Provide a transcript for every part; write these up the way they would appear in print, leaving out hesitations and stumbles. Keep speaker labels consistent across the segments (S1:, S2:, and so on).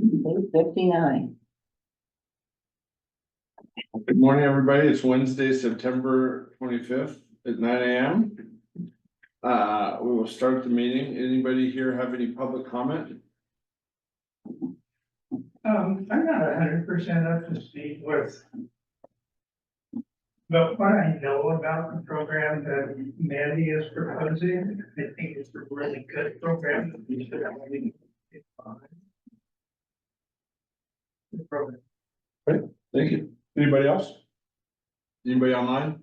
S1: 8:59.
S2: Good morning, everybody. It's Wednesday, September 25th at 9 a.m. We will start the meeting. Anybody here have any public comment?
S3: I'm not 100% up to speed with. But what I know about the program that Mandy is proposing, I think it's a really good program that we should really get behind. The program.
S2: Thank you. Anybody else? Anybody online?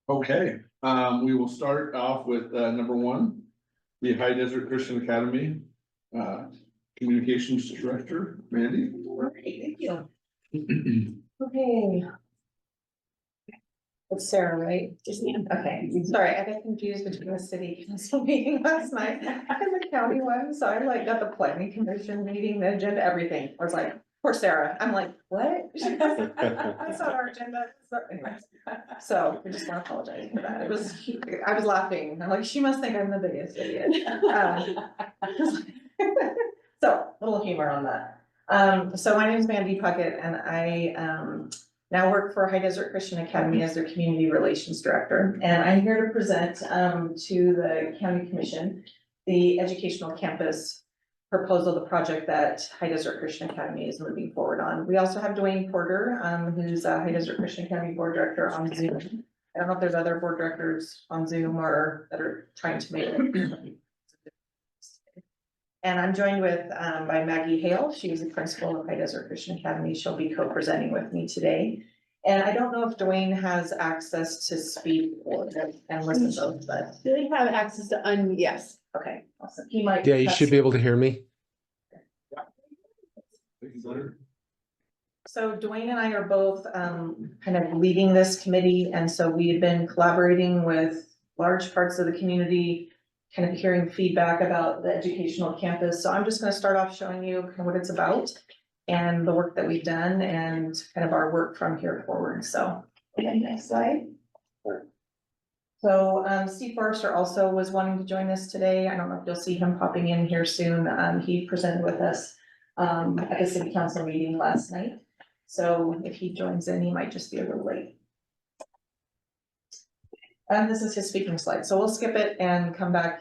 S2: Okay, we will start off with number one, the High Desert Christian Academy Communications Director, Mandy.
S1: All right, thank you. Okay. It's Sarah, right? Okay, sorry, I got confused between the city council meeting last night and the county one, so I like got the planning commission meeting, the agenda, everything. I was like, poor Sarah, I'm like, what? That's not our agenda. Anyways, so I just want to apologize for that. I was laughing. I'm like, she must think I'm the biggest idiot. So a little humor on that. So my name is Mandy Puckett and I now work for High Desert Christian Academy as their community relations director. And I'm here to present to the county commission the educational campus proposal, the project that High Desert Christian Academy is moving forward on. We also have Dwayne Porter, who's a High Desert Christian Academy board director on Zoom. I don't know if there's other board directors on Zoom or that are trying to make it. And I'm joined with by Maggie Hale. She's the principal of High Desert Christian Academy. She'll be co-presenting with me today. And I don't know if Dwayne has access to speak or and listen to those, but
S4: Do they have access to yes.
S1: okay, awesome. He might.
S5: Yeah, you should be able to hear me.
S1: So Dwayne and I are both kind of leading this committee, and so we've been collaborating with large parts of the community, kind of hearing feedback about the educational campus. So I'm just going to start off showing you kind of what it's about and the work that we've done and kind of our work from here forward. So okay, next slide. So Steve Forrester also was wanting to join us today. I don't know if you'll see him popping in here soon. He presented with us at the city council meeting last night. So if he joins in, he might just be a little late. And this is his speaking slide, so we'll skip it and come back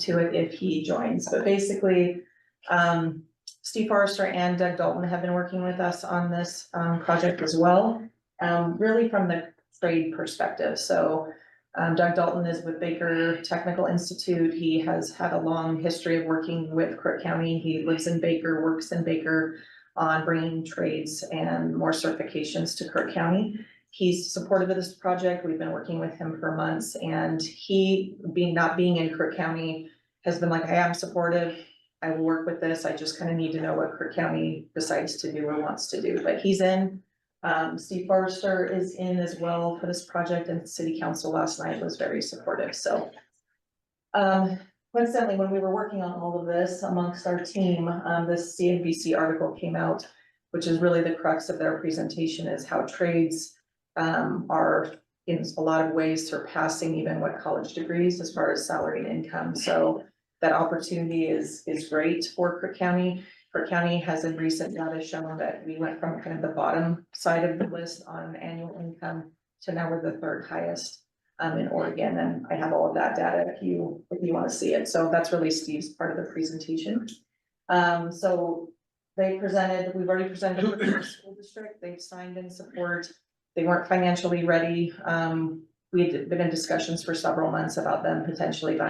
S1: to it if he joins. But basically, Steve Forrester and Doug Dalton have been working with us on this project as well, really from the trade perspective. So Doug Dalton is with Baker Technical Institute. He has had a long history of working with Crook County. He lives in Baker, works in Baker on bringing trades and more certifications to Crook County. He's supportive of this project. We've been working with him for months, and he, not being in Crook County, has been like, hey, I'm supportive. I will work with this. I just kind of need to know what Crook County decides to do or wants to do. But he's in. Steve Forrester is in as well for this project, and city council last night was very supportive. So coincidentally, when we were working on all of this amongst our team, this CNBC article came out, which is really the crux of their presentation, is how trades are in a lot of ways surpassing even what college degrees as far as salary and income. So that opportunity is great for Crook County. Crook County has in recent data shown that we went from kind of the bottom side of the list on annual income to now we're the third highest in Oregon. And I have all of that data if you want to see it. So that's really Steve's part of the presentation. So they presented, we've already presented to the school district. They've signed in support. They weren't financially ready. We had been in discussions for several months about them potentially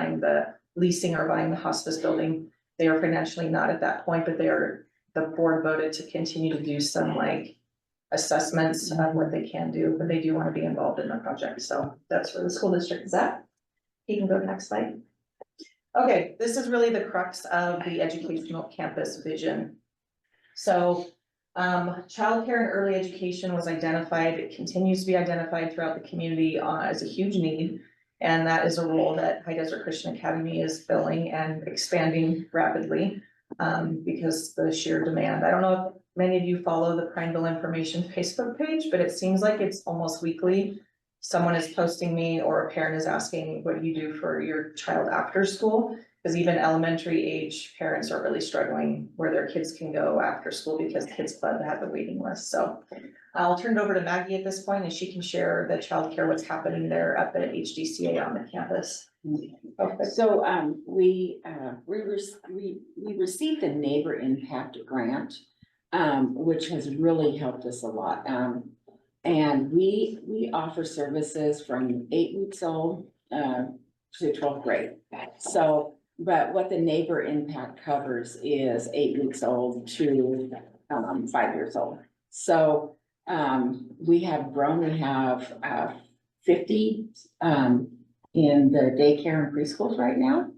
S1: leasing or buying the hospice building. They are financially not at that point, but the board voted to continue to do some like assessments of what they can do, but they do want to be involved in the project. So that's where the school district is at. You can go to the next slide. Okay, this is really the crux of the educational campus vision. So childcare and early education was identified. It continues to be identified throughout the community as a huge need. And that is a role that High Desert Christian Academy is filling and expanding rapidly because the sheer demand. I don't know if many of you follow the Prineville Information Facebook page, but it seems like it's almost weekly someone is posting me or a parent is asking, what do you do for your child after school? Because even elementary age parents are really struggling where their kids can go after school because Kids Club has a waiting list. So I'll turn it over to Maggie at this point and she can share the childcare, what's happening there up at HDCA on the campus. Okay.
S5: So, we received a neighbor impact grant, which has really helped us a lot. And we offer services from 8 weeks old, to 12th grade. So, but what the neighbor impact covers is 8 weeks old to, 5 years old. So, we have grown, we have, 50, in the daycare and preschools right now.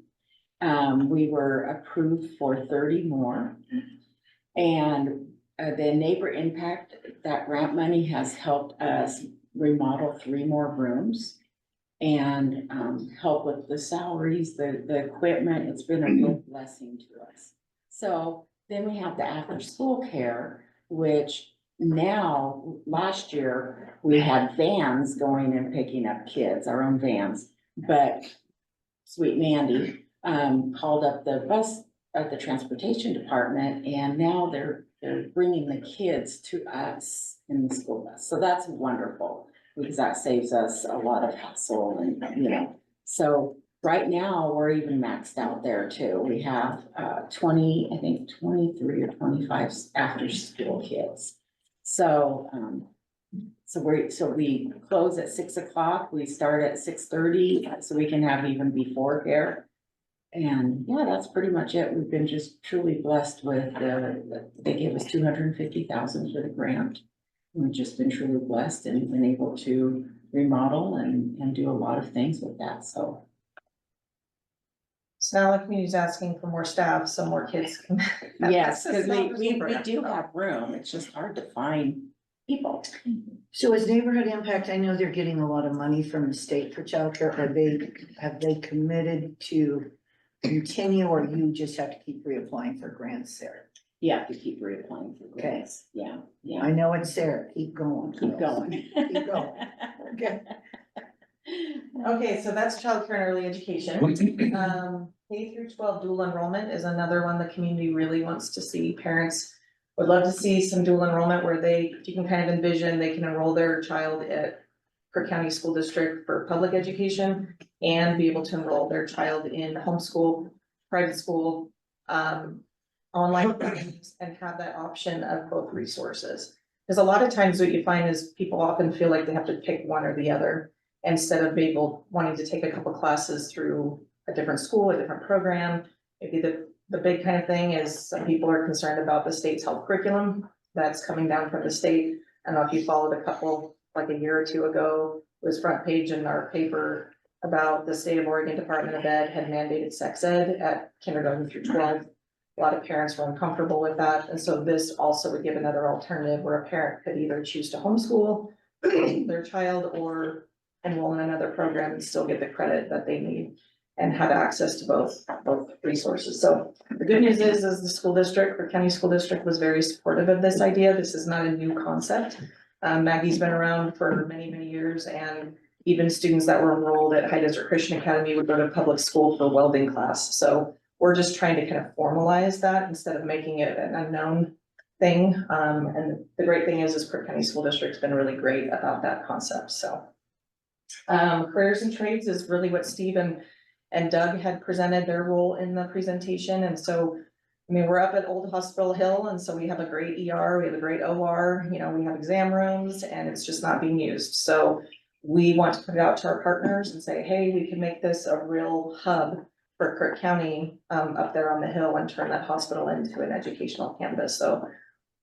S5: We were approved for 30 more. And the neighbor impact, that grant money has helped us remodel 3 more rooms. And help with the salaries, the equipment. It's been a real blessing to us. So then we have the after school care, which now, last year, we had vans going and picking up kids, our own vans. But sweet Mandy called up the bus at the transportation department, and now they're bringing the kids to us in the school bus. So that's wonderful, because that saves us a lot of hassle and, you know. So right now, we're even maxed out there too. We have 20, I think 23 or 25 after school kids. So so we close at 6 o'clock, we start at 6:30, so we can have even before care. And yeah, that's pretty much it. We've been just truly blessed with they gave us 250,000 for the grant. We've just been truly blessed and been able to remodel and do a lot of things with that, so.
S1: So now the community's asking for more staff, so more kids can. have
S5: Yes,
S1: access
S5: because
S1: to
S5: we
S1: after-school programs.
S5: do have room, it's just hard to find people.
S6: So as neighborhood impact, I know they're getting a lot of money from the state for childcare. Have they committed to continue, or you just have to keep reapplying for grants there?
S5: You have to keep reapplying for grants, yeah, yeah,
S6: I know it's there. Keep going.
S5: keep going.
S6: Keep going. Okay.
S1: Okay, so that's childcare and early education. K through 12 dual enrollment is another one the community really wants to see. Parents would love to see some dual enrollment where you can kind of envision they can enroll their child at Crook County School District for public education and be able to enroll their child in homeschool, private school, online programs, and have that option of both resources. Because a lot of times what you find is people often feel like they have to pick one or the other instead of being wanting to take a couple classes through a different school, a different program. Maybe the big kind of thing is some people are concerned about the state's health curriculum that's coming down from the state. I don't know if you followed a couple, like a year or two ago, it was front page in our paper about the state of Oregon Department of Ed had mandated sex ed at kindergarten through 12. A lot of parents were uncomfortable with that. And so this also would give another alternative where a parent could either choose to homeschool their child or enroll in another program and still get the credit that they need and have access to both resources. So the good news is the school district, or county school district, was very supportive of this idea. This is not a new concept. Maggie's been around for many, many years, and even students that were enrolled at High Desert Christian Academy would go to public school for welding class. So we're just trying to kind of formalize that instead of making it an unknown thing. And the great thing is Crook County School District's been really great about that concept, so. Careers and trades is really what Steve and Doug had presented their role in the presentation. And so, I mean, we're up at Old Hospital Hill, and so we have a great ER, we have a great OR, you know, we have exam rooms, and it's just not being used. So we want to put it out to our partners and say, hey, we can make this a real hub for Crook County up there on the hill and turn that hospital into an educational campus. So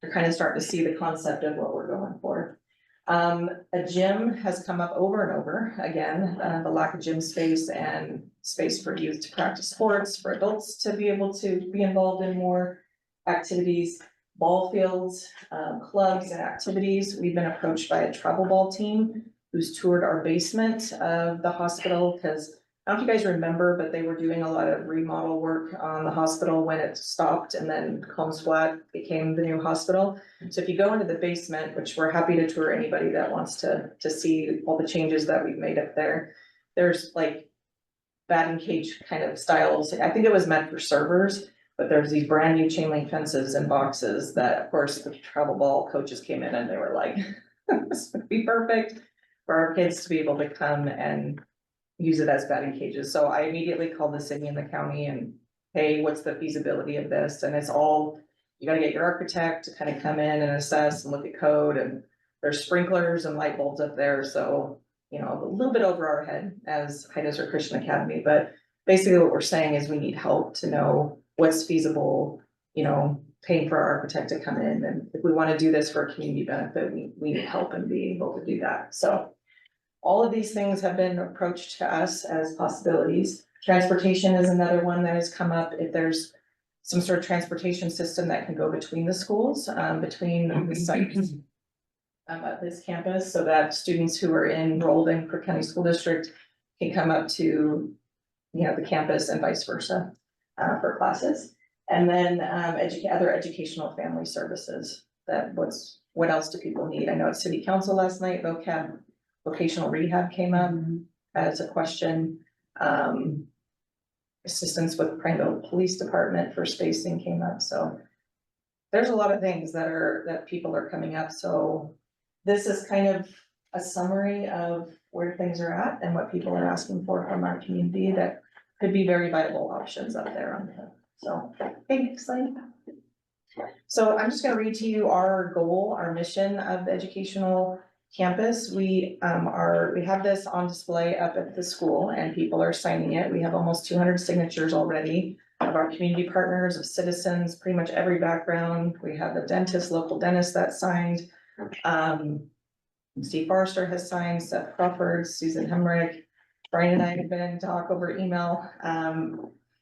S1: you're kind of starting to see the concept of what we're going for. A gym has come up over and over again, the lack of gym space and space for youth to practice sports, for adults to be able to be involved in more activities, ball fields, clubs and activities. We've been approached by a travel ball team who's toured our basement of the hospital because I don't know if you guys remember, but they were doing a lot of remodel work on the hospital when it stopped and then Combs Flat became the new hospital. So if you go into the basement, which we're happy to tour anybody that wants to see all the changes that we've made up there. There's like batting cage kind of styles. I think it was meant for servers, but there's these brand new chain link fences and boxes that, of course, the travel ball coaches came in and they were like, this would be perfect for our kids to be able to come and use it as batting cages. So I immediately called the city and the county and, hey, what's the feasibility of this? And it's all, you gotta get your architect to kind of come in and assess and look at code, and there's sprinklers and light bulbs up there. So, you know, a little bit over our head as High Desert Christian Academy, but basically what we're saying is we need help to know what's feasible, you know, paying for our architect to come in. And if we want to do this for a community benefit, we need help and be able to do that. So all of these things have been approached to us as possibilities. Transportation is another one that has come up. If there's some sort of transportation system that can go between the schools, between the sites at this campus, so that students who are enrolled in Crook County School District can come up to, you know, the campus and vice versa, for classes. And then, other educational family services, what else do people need? I know at city council last night, vocational rehab came up as a question. Assistance with Prineville Police Department for spacing came up, so there's a lot of things that people are coming up. So this is kind of a summary of where things are at and what people are asking for from our community that could be very viable options up there on the, so, hey, next slide. So I'm just gonna read to you our goal, our mission of the educational campus. We have this on display up at the school and people are signing it. We have almost 200 signatures already of our community partners, of citizens, pretty much every background. We have the dentist, local dentist that signed. Steve Forrester has signed, Seth Crawford, Susan Hemrick, Brian and I have been in talk over email.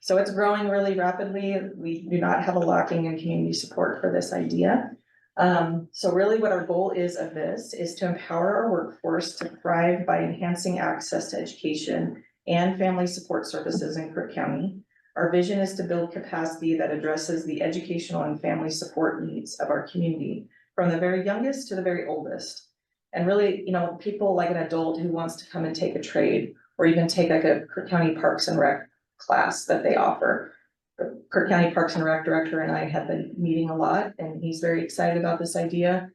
S1: So it's growing really rapidly. We do not have a lacking in community support for this idea. So really what our goal is of this is to empower our workforce to thrive by enhancing access to education and family support services in Crook County. Our vision is to build capacity that addresses the educational and family support needs of our community, from the very youngest to the very oldest. And really, you know, people like an adult who wants to come and take a trade or even take like a Crook County Parks and Rec class that they offer. The Crook County Parks and Rec director and I have been meeting a lot, and he's very excited about this idea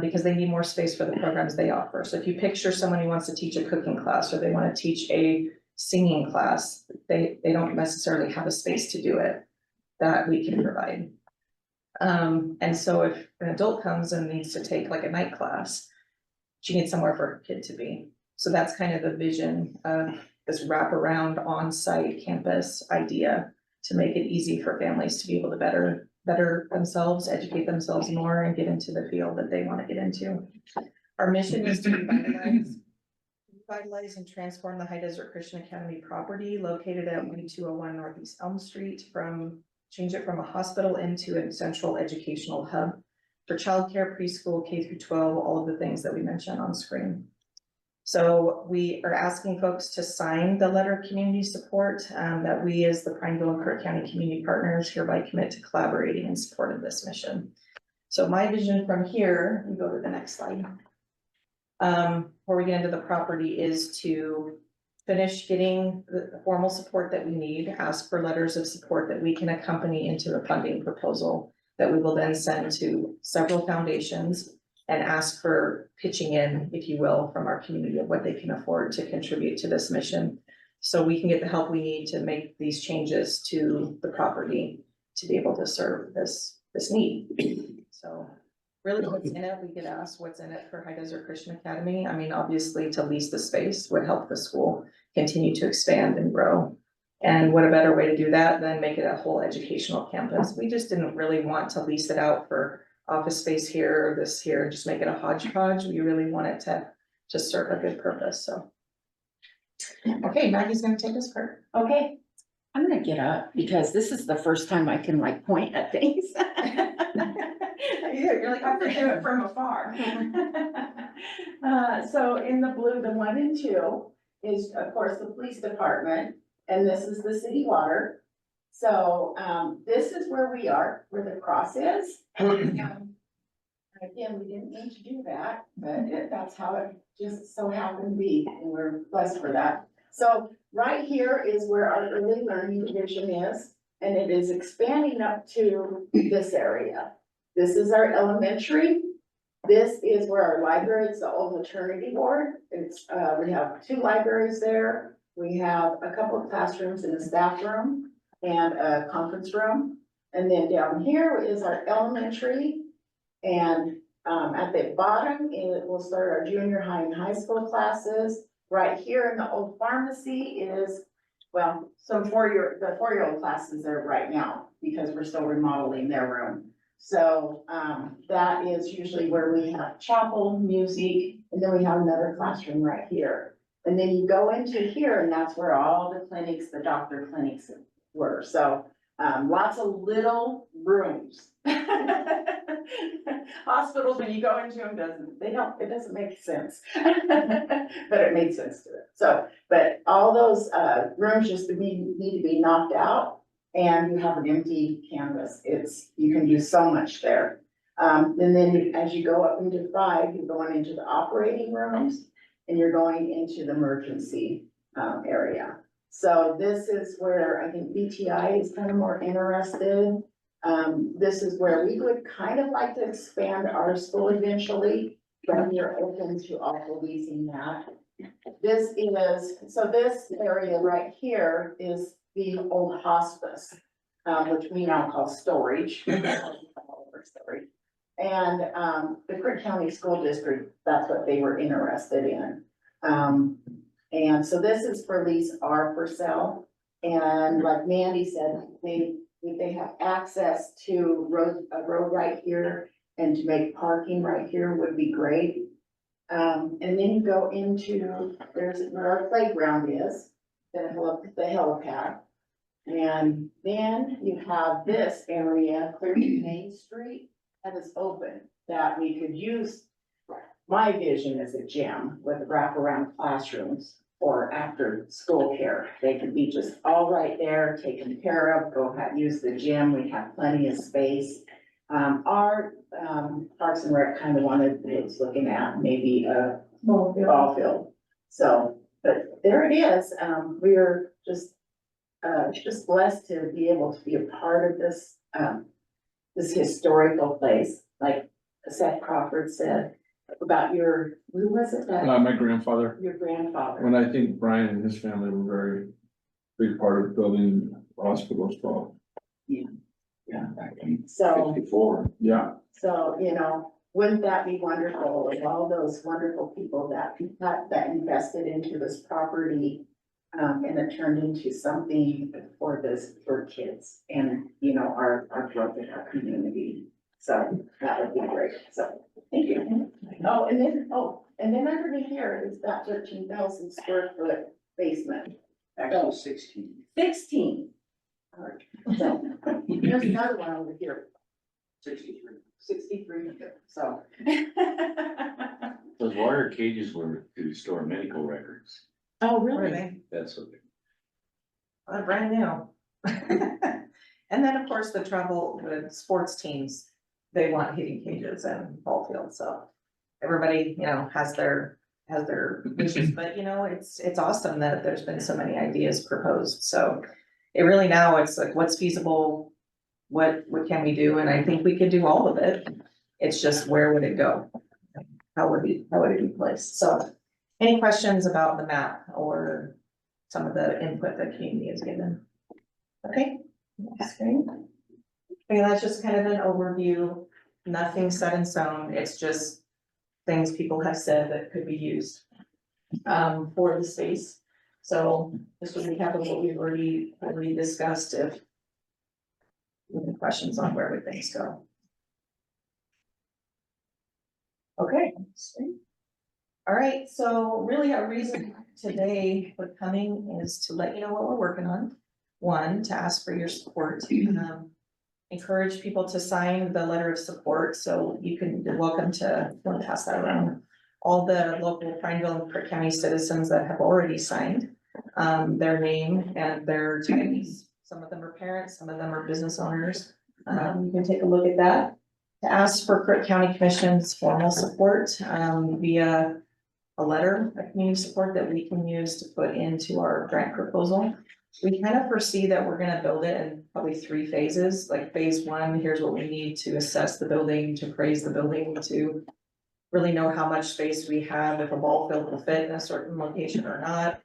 S1: because they need more space for the programs they offer. So if you picture someone who wants to teach a cooking class or they want to teach a singing class, they don't necessarily have a space to do it that we can provide. And so if an adult comes and needs to take like a night class, she needs somewhere for her kid to be. So that's kind of the vision of this wraparound on-site campus idea to make it easy for families to be able to better themselves, educate themselves more, and get into the field that they want to get into. Our mission is to revitalize and transform the High Desert Christian Academy property located at 1201 Northeast Elm Street, change it from a hospital into a central educational hub for childcare, preschool, K through 12, all of the things that we mentioned on screen. So we are asking folks to sign the letter of community support that we as the Prineville and Crook County community partners hereby commit to collaborating in support of this mission. So my vision from here, we go to the next slide. Before we get into the property, is to finish getting the formal support that we need, ask for letters of support that we can accompany into a funding proposal that we will then send to several foundations and ask for pitching in, if you will, from our community of what they can afford to contribute to this mission. So we can get the help we need to make these changes to the property to be able to serve this need. So really what's in it, we get asked what's in it for High Desert Christian Academy. I mean, obviously to lease the space would help the school continue to expand and grow. And what a better way to do that than make it a whole educational campus. We just didn't really want to lease it out for office space here or this here, just make it a hodgepodge. We really want it to serve a good purpose, so. Okay, Maggie's gonna take this part.
S5: Okay, I'm gonna get up because this is the first time I can like point at things.
S1: You're like,
S5: I have to do it from afar. So in the blue, the 1 and 2 is, of course, the police department, and this is the city water. So, this is where we are, where the cross is. Again, we didn't mean to do that, but that's how it just so happened to be, and we're blessed for that. So right here is where our early learning division is, and it is expanding up to this area. This is our elementary. This is where our library, it's the old maternity ward. It's, we have 2 libraries there. We have a couple of classrooms in the staff room and a conference room. And then down here is our elementary. And, at the bottom, it will start our junior high and high school classes. Right here in the old pharmacy is, well, the 4-year-old classes there right now, because we're still remodeling their room. So, that is usually where we have chapel, music, and then we have another classroom right here. And then you go into here, and that's where all the clinics, the doctor clinics were. So, lots of little rooms. Hospitals, when you go into them, it doesn't make sense. But it made sense to it. So, but all those, rooms just need to be knocked out, and you have an empty canvas. You can do so much there. And then as you go up into 5, you're going into the operating rooms, and you're going into the emergency, area. So this is where I think BTI is kind of more interested. This is where we would kind of like to expand our school eventually, but we are open to also leasing that. This area right here is the old hospice, which we now call storage. Storage. And, the Crook County School District, that's what they were interested in. And so this is for lease or for sale. And like Mandy said, they have access to a road right here, and to make parking right here would be great. And then you go into, there's where our playground is, the helipad. And then you have this area, clear to Main Street, that is open, that we could use. My vision is a gym with wraparound classrooms or after school care. They could be just all right there, taken care of, go ahead, use the gym. We have plenty of space. Our, Parks and Rec kind of is looking at maybe a ball field. So, but there it is. We're just blessed to be able to be a part of this, this historical place. Like Seth Crawford said about who was it that?
S2: My grandfather,
S5: Your grandfather.
S2: when I think Brian and his family were very big part of building hospitals, well.
S5: Yeah.
S2: Back in
S5: So,
S2: 54, yeah.
S5: so, wouldn't that be wonderful with all those wonderful people that invested into this property? And it turned into something for kids and, our growth in our community. So that would be great. So, thank you. And then underneath here is that 13,000 square foot basement.
S7: Actually, 16.
S5: 16. All right. So, there's another one over here,
S7: 63.
S5: 63, so.
S7: Those wire cages were to store medical records.
S5: Oh,
S1: Were they?
S7: That's what they.
S1: Brand new. And then, of course, the sports teams, they want hitting cages and ball fields, so everybody, has their wishes, but it's awesome that there's been so many ideas proposed, so it really now it's like, what's feasible, what can we do, and I think we could do all of it. It's just, where would it go? How would it be placed? So any questions about the map or some of the input that community has given? Okay. Next screen. Okay, that's just kind of an overview, nothing set in stone, it's just things people have said that could be used for the space. So this would be half of what we've already discussed, if any questions on where would things go. Okay. All right, so really our reason today for coming is to let you know what we're working on. One, to ask for your support, encourage people to sign the letter of support, so you're welcome to pass that around. all the local Prineville and Crook County citizens that have already signed their name and their titles. Some of them are parents, some of them are business owners. You can take a look at that. To ask for Crook County Commission's formal support via a letter of community support that we can use to put into our grant proposal. We kind of foresee that we're gonna build it in probably 3 phases, like phase 1, here's what we need to assess the building, to appraise the building, to really know how much space we have, if a ball field will fit in a certain location or not.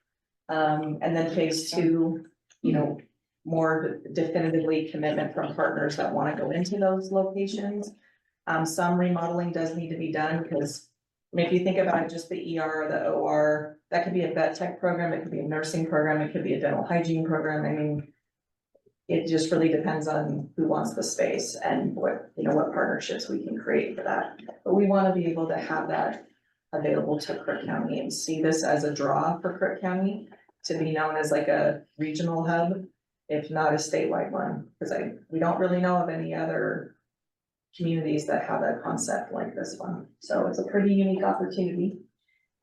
S1: And then phase 2, you know, more definitively commitment from partners that wanna go into those locations. Some remodeling does need to be done, because I mean, if you think about it, just the ER or the OR, that could be a vet tech program, it could be a nursing program, it could be a dental hygiene program, I mean. It just really depends on who wants the space and what, you know, what partnerships we can create for that. But we wanna be able to have that available to Crook County and see this as a draw for Crook County to be known as like a regional hub, if not a statewide one, because we don't really know of any other communities that have a concept like this one. So it's a pretty unique opportunity.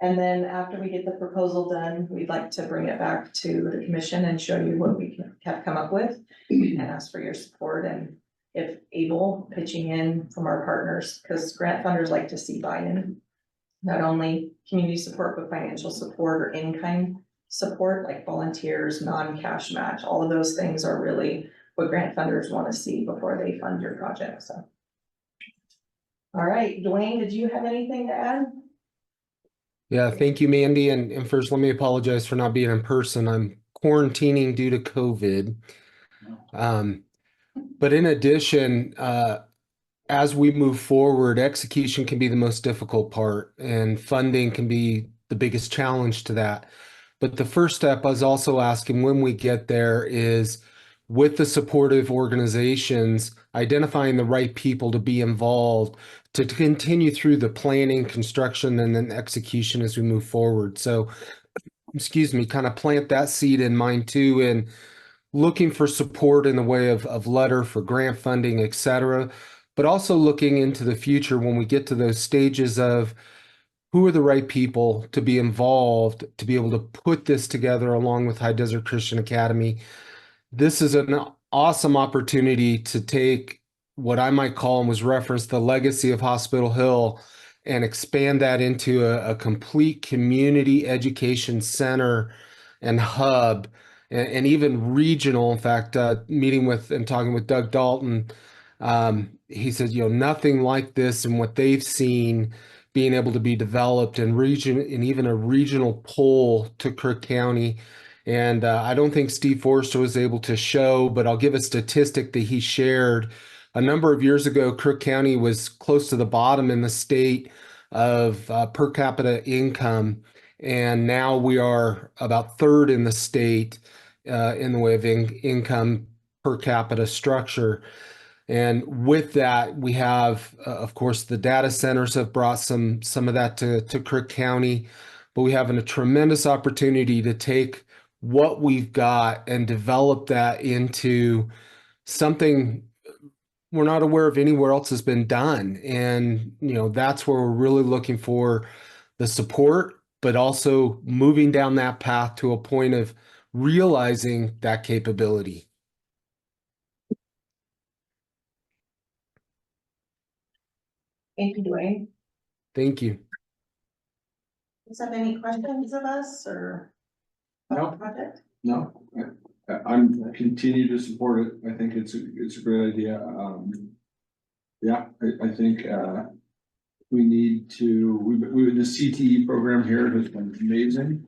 S1: And then after we get the proposal done, we'd like to bring it back to the commission and show you what we have come up with and ask for your support, and if able, pitching in from our partners, because grant funders like to see buy-in. Not only community support, but financial support or in-kind support, like volunteers, non-cash match, all of those things are really what grant funders want to see before they fund your project, so. All right, Dwayne, did you have anything to add?
S8: Yeah, thank you, Mandy. And first, let me apologize for not being in person. I'm quarantining due to COVID. But in addition, as we move forward, execution can be the most difficult part, and funding can be the biggest challenge to that. But the first step I was also asking when we get there is, with the supportive organizations, identifying the right people to be involved to continue through the planning, construction, and then execution as we move forward. So, excuse me, kind of plant that seed in mind too, and looking for support in the way of letter for grant funding, et cetera, but also looking into the future when we get to those stages of who are the right people to be involved to be able to put this together along with High Desert Christian Academy. This is an awesome opportunity to take what I might call, and was referenced, the legacy of Hospital Hill, and expand that into a complete community education center and hub, and even regional. In fact, meeting with and talking with Doug Dalton, he said, you know, nothing like this and what they've seen being able to be developed in region, and even a regional pull to Crook County. And I don't think Steve Forrester was able to show, but I'll give a statistic that he shared. A number of years ago, Crook County was close to the bottom in the state of per capita income. And now we are about third in the state in the way of income per capita structure. And with that, we have, of course, the data centers have brought some of that to Crook County, but we have a tremendous opportunity to take what we've got and develop that into something we're not aware of anywhere else has been done. And, you know, that's where we're really looking for the support, but also moving down that path to a point of realizing that capability.
S1: Thank you, Dwayne.
S8: Thank you.
S1: Does have any questions of us or?
S2: No.
S1: Project?
S2: No, I'm continue to support it. I think it's a great idea. Yeah, I think, we need to, the CTE program here has been amazing.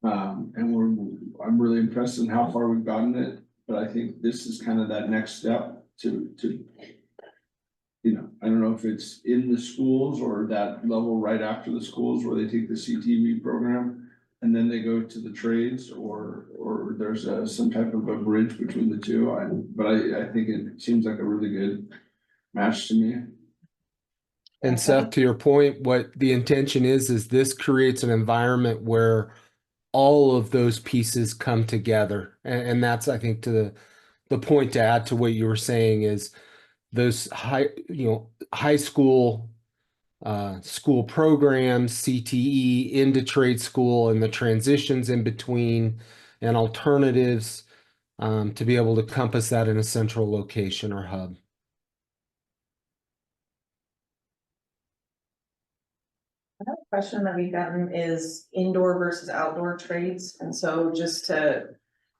S2: And I'm really impressed in how far we've gotten it, but I think this is kind of that next step to, you know, I don't know if it's in the schools or that level right after the schools where they take the CTE program and then they go to the trades, or there's some type of a bridge between the two. But I think it seems like a really good match to me.
S8: And Seth, to your point, what the intention is this creates an environment where all of those pieces come together. And that's, I think, to the point to add to what you were saying is those high school school programs, CTE into trade school and the transitions in between and alternatives to be able to compass that in a central location or hub.
S1: Another question that we've gotten is indoor versus outdoor trades, and so just to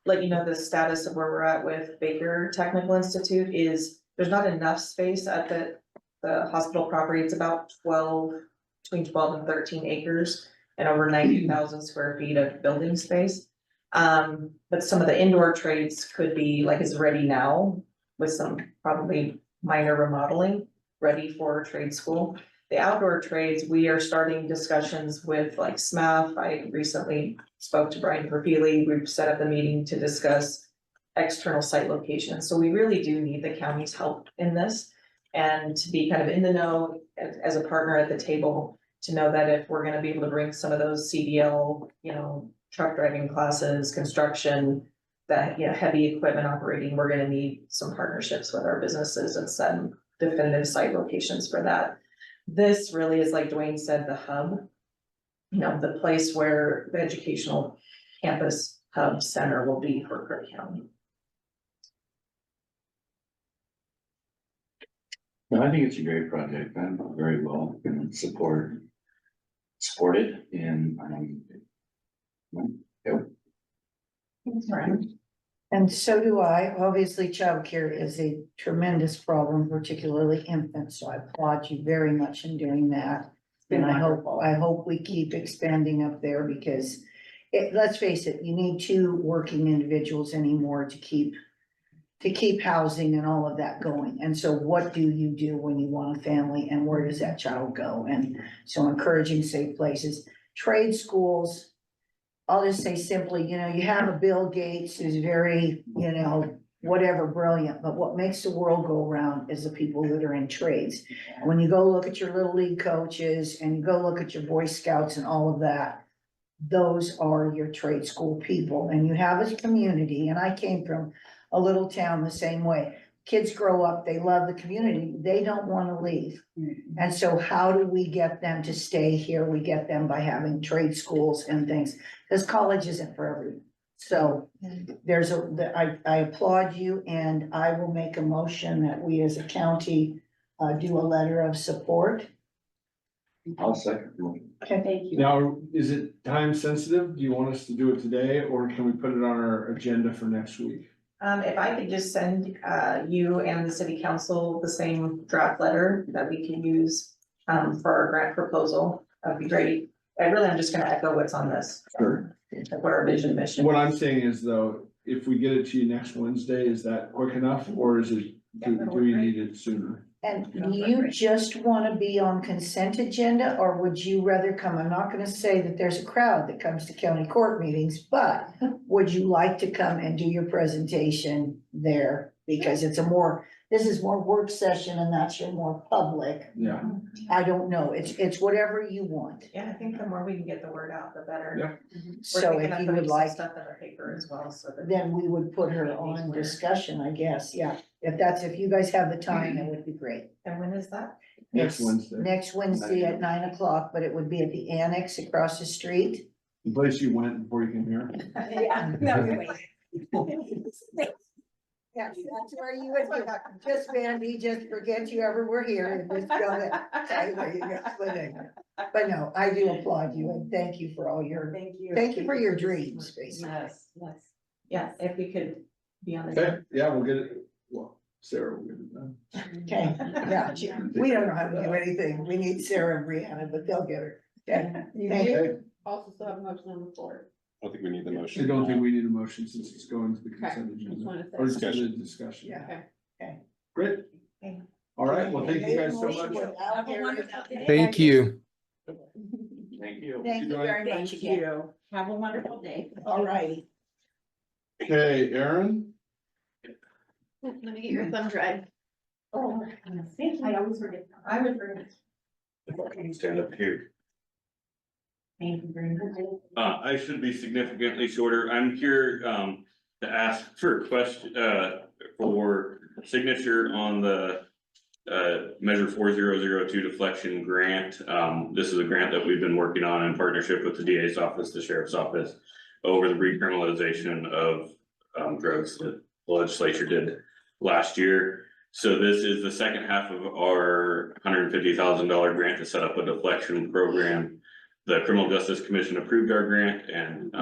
S1: let you know, the status of where we're at with Baker Technical Institute is there's not enough space at the hospital property. It's about between 12 and 13 acres and over 90,000 square feet of building space. But some of the indoor trades could be like is ready now with some probably minor remodeling, ready for trade school. The outdoor trades, we are starting discussions with like SMAF. I recently spoke to Brian Perfili. We've set up a meeting to discuss external site locations. So we really do need the county's help in this and to be kind of in the know as a partner at the table to know that if we're gonna be able to bring some of those CDL, truck driving classes, construction, that, heavy equipment operating, we're gonna need some partnerships with our businesses and some definitive site locations for that. This really is, like Dwayne said, the hub, the place where the educational campus hub center will be for Crook County.
S7: No, I think it's a great project. I'm very well gonna support it and,
S1: Thanks, Ryan.
S6: And so do I. Obviously, childcare is a tremendous problem, particularly infants, so I applaud you very much in doing that. And I hope we keep expanding up there because let's face it, you need two working individuals anymore to keep housing and all of that going. And so what do you do when you want a family and where does that child go? And so encouraging safe places, trade schools. I'll just say simply, you have a Bill Gates who's very, whatever, brilliant, but what makes the world go around is the people that are in trades. And when you go look at your little league coaches and you go look at your Boy Scouts and all of that, those are your trade school people. And you have a community, and I came from a little town the same way. Kids grow up, they love the community, they don't want to leave. And so how do we get them to stay here? We get them by having trade schools and things, because college isn't for everyone. So I applaud you, and I will make a motion that we as a county do a letter of support.
S7: I'll second.
S6: Okay, thank you.
S2: Now, is it time sensitive? Do you want us to do it today or can we put it on our agenda for next week?
S1: If I could just send you and the city council the same draft letter that we can use for our grant proposal, that'd be great. I'm just gonna echo what's on this.
S2: Sure.
S1: Like what our vision mission.
S2: What I'm saying is though, if we get it to you next Wednesday, is that quick enough or is it, do we need it sooner?
S6: And do you just want to be on consent agenda, or would you rather come? I'm not gonna say that there's a crowd that comes to county court meetings, but would you like to come and do your presentation there? Because this is more work session and that's your more public.
S2: Yeah.
S6: I don't know. It's whatever you want.
S1: Yeah, I think the more we can get the word out, the better.
S2: Yeah.
S1: We're
S6: So
S1: thinking
S6: if
S1: of
S6: you
S1: putting
S6: would
S1: some
S6: like,
S1: stuff in the paper as well, so that.
S6: then we would put her on discussion, I guess. Yeah. If you guys have the time, that would be great.
S1: And when is that?
S2: Next
S6: It's
S2: Wednesday.
S6: Next Wednesday at 9:00, but it would be at the annex across the street.
S2: The place you went before you came here.
S1: Yeah.
S6: Yeah, that's where you would go. Just Mandy, just forget you ever were here and just go there. Okay, there you go. But no, I do applaud you and thank you for all your, thank you for your dreams, basically.
S1: Yes. Yeah, if we could be on the.
S2: Okay, yeah, we'll get it. Well, Sarah will get it done.
S6: Okay, yeah, we don't know how to do anything. We need Sarah and Brianna, but they'll get her. Okay, thank you.
S2: Okay,
S4: Also still have a motion on the floor.
S9: I don't think we need the
S2: I
S9: motion.
S2: don't think we need a motion since it's going to the
S4: Okay,
S2: consent
S4: just
S2: agenda.
S4: wanted to
S2: Or
S4: say.
S2: just a discussion.
S6: Yeah.
S4: Okay.
S2: Great.
S1: Okay.
S2: All right, well, thank you guys so
S6: Motion
S2: much.
S6: without Harry.
S8: Thank you.
S7: Thank you.
S6: Thank you very much again.
S5: Have a wonderful day.
S6: All righty.
S2: Okay, Aaron?
S4: Let me get your thumb drive.
S1: Oh, I always forget. I would forget.
S9: If I can stand up here.
S1: Thank you very much.
S10: I should be significantly shorter. I'm here, to ask for a question, for signature on the, Measure 4002 deflection grant. This is a grant that we've been working on in partnership with the DA's office, the sheriff's office, over the recriminalization of drugs that the legislature did last year. So this is the second half of our $150,000 grant to set up a deflection program. The Criminal Justice Commission approved our grant, and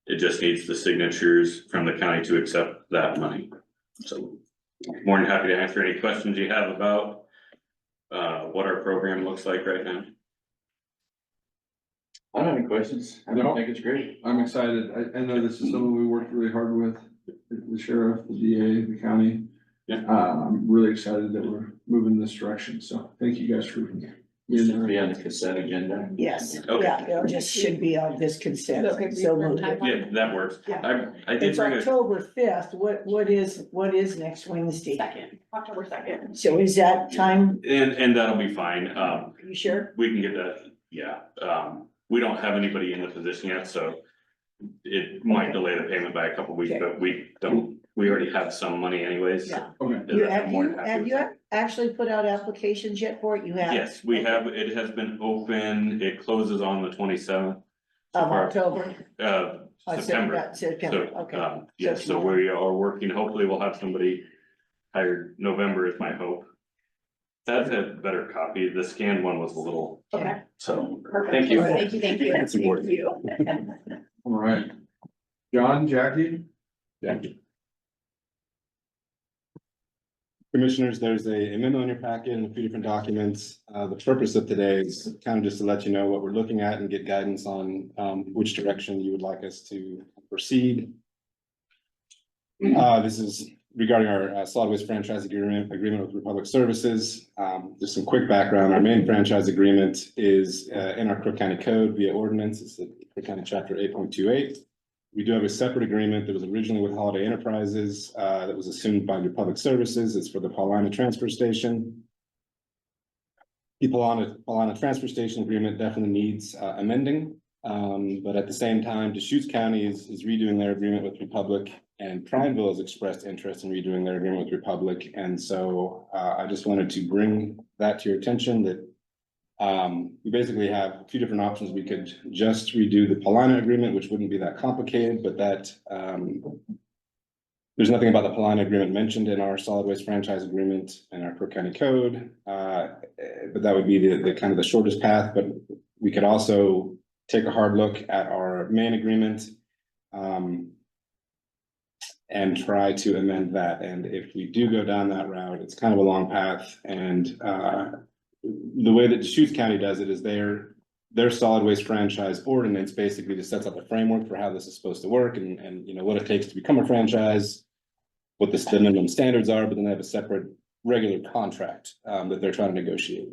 S10: it just needs the signatures from the county to accept that money. So more than happy to answer any questions you have about what our program looks like right now.
S7: I don't have any questions. I
S2: No.
S7: think it's great.
S2: I'm excited. I know this is something we worked really hard with, the sheriff, the DA, the county.
S10: Yeah.
S2: I'm really excited that we're moving in this direction, so thank you guys for being
S7: It should
S2: there.
S7: be on the consent agenda.
S6: Yes,
S10: Okay.
S6: yeah, it just should be on this consent.
S4: Okay, for
S6: So
S4: your
S6: moved.
S4: time.
S10: Yeah, that works.
S6: Yeah.
S10: I did
S6: It's
S10: bring a,
S6: October 5th. What is next Wednesday?
S4: October 2nd.
S6: So is that time?
S10: and that'll be fine.
S6: Are you sure?
S10: We can get that, yeah. We don't have anybody in the position yet, so it might
S6: Okay.
S10: delay the payment by a couple weeks,
S6: Okay.
S10: but we already have some money anyways.
S6: Yeah.
S2: Okay,
S6: You,
S10: I'm
S6: have
S10: more
S6: you,
S10: than happy
S6: have
S10: with
S6: you
S10: that.
S6: actually put out applications yet for it? You have?
S10: Yes, we
S6: Okay.
S10: have, it has been open, it closes on the 27th.
S6: Of October?
S10: September.
S6: September,
S10: So,
S6: okay.
S10: yes, so
S6: tomorrow.
S10: we are working, hopefully we'll have somebody hired, November is my hope. That's a better copy, the scanned one was a little,
S4: Okay.
S10: so,
S4: Perfect.
S10: thank you.
S4: Thank you, thank you.
S10: That's important.
S4: Thank you.
S2: all right. John, Jackie?
S9: Commissioners, there's a memo in your packet and a few different documents. The purpose of today is kind of just to let you know what we're looking at and get guidance on which direction you would like us to proceed. This is regarding our solid waste franchise agreement with Republic Services. Just some quick background. Our main franchise agreement is in our Crook County Code via ordinance. It's the Crook County Chapter 8.28. We do have a separate agreement that was originally with Holiday Enterprises that was assumed by Republic Services. It's for the Paulina Transfer Station. The Paulina Transfer Station agreement definitely needs amending. But at the same time, Deschutes County is redoing their agreement with Republic, and Prineville has expressed interest in redoing their agreement with Republic. And so I just wanted to bring that to your attention that we basically have a few different options. We could just redo the Paulina agreement, which wouldn't be that complicated, but that there's nothing about the Paulina agreement mentioned in our solid waste franchise agreement and our Crook County Code. But that would be the kind of the shortest path, but we could also take a hard look at our main agreement and try to amend that. And if we do go down that route, it's kind of a long path, and the way that Deschutes County does it is their solid waste franchise ordinance basically just sets up a framework for how this is supposed to work and you know what it takes to become a franchise, what the minimum standards are, but then they have a separate regular contract that they're trying to negotiate.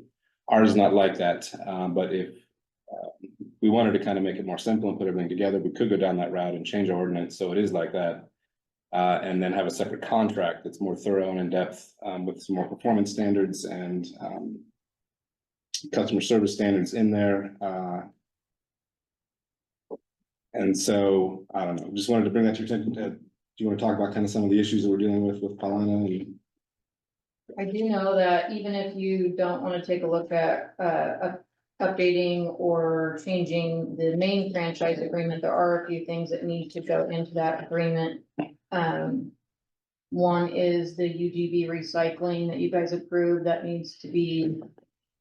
S9: Ours is not like that, but if we wanted to kind of make it more simple and put everything together, we could go down that route and change our ordinance so it is like that. And then have a separate contract that's more thorough and in-depth with some more performance standards and customer service standards in there. And so, I don't know, just wanted to bring that to your attention. Do you want to talk about kind of some of the issues that we're dealing with Paulina? And
S11: I do know that even if you don't want to take a look at updating or changing the main franchise agreement, there are a few things that need to go into that agreement. One is the UGB recycling that you guys approved that needs to be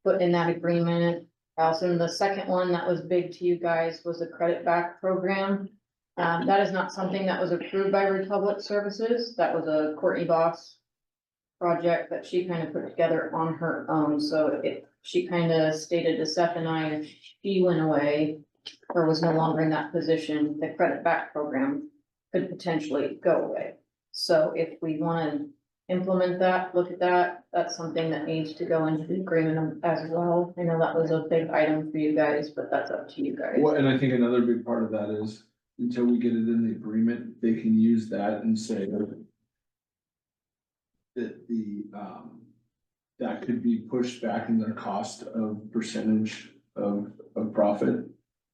S11: put in that agreement. Also, the second one that was big to you guys was the credit back program. That is not something that was approved by Republic Services. That was a Courtney Boss project that she kind of put together on her own. So she kind of stated to Seth and I, if she went away or was no longer in that position, the credit back program could potentially go away. So if we want to implement that, look at that, that's something that needs to go into the agreement as well. I know that was a big item for you guys, but that's up to you guys.
S2: Well, and I think another big part of that is until we get it in the agreement, they can use that and say that that could be pushed back in their cost of percentage of profit.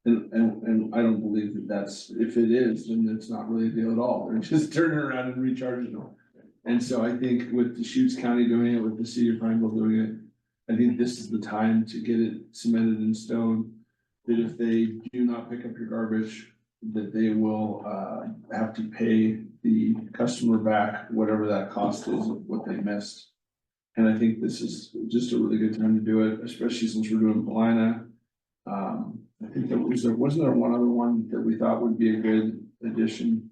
S2: And I don't believe that that's, if it is, then it's not really a deal at all. They're just turning around and recharging them. And so I think with the Deschutes County doing it, with the city of Pineville doing it, I think this is the time to get it cemented in stone. That if they do not pick up your garbage, that they will, have to pay the customer back whatever that cost is of what they missed. And I think this is just a really good time to do it, especially since we're doing Paulina. I think wasn't there one other one that we thought would be a good addition?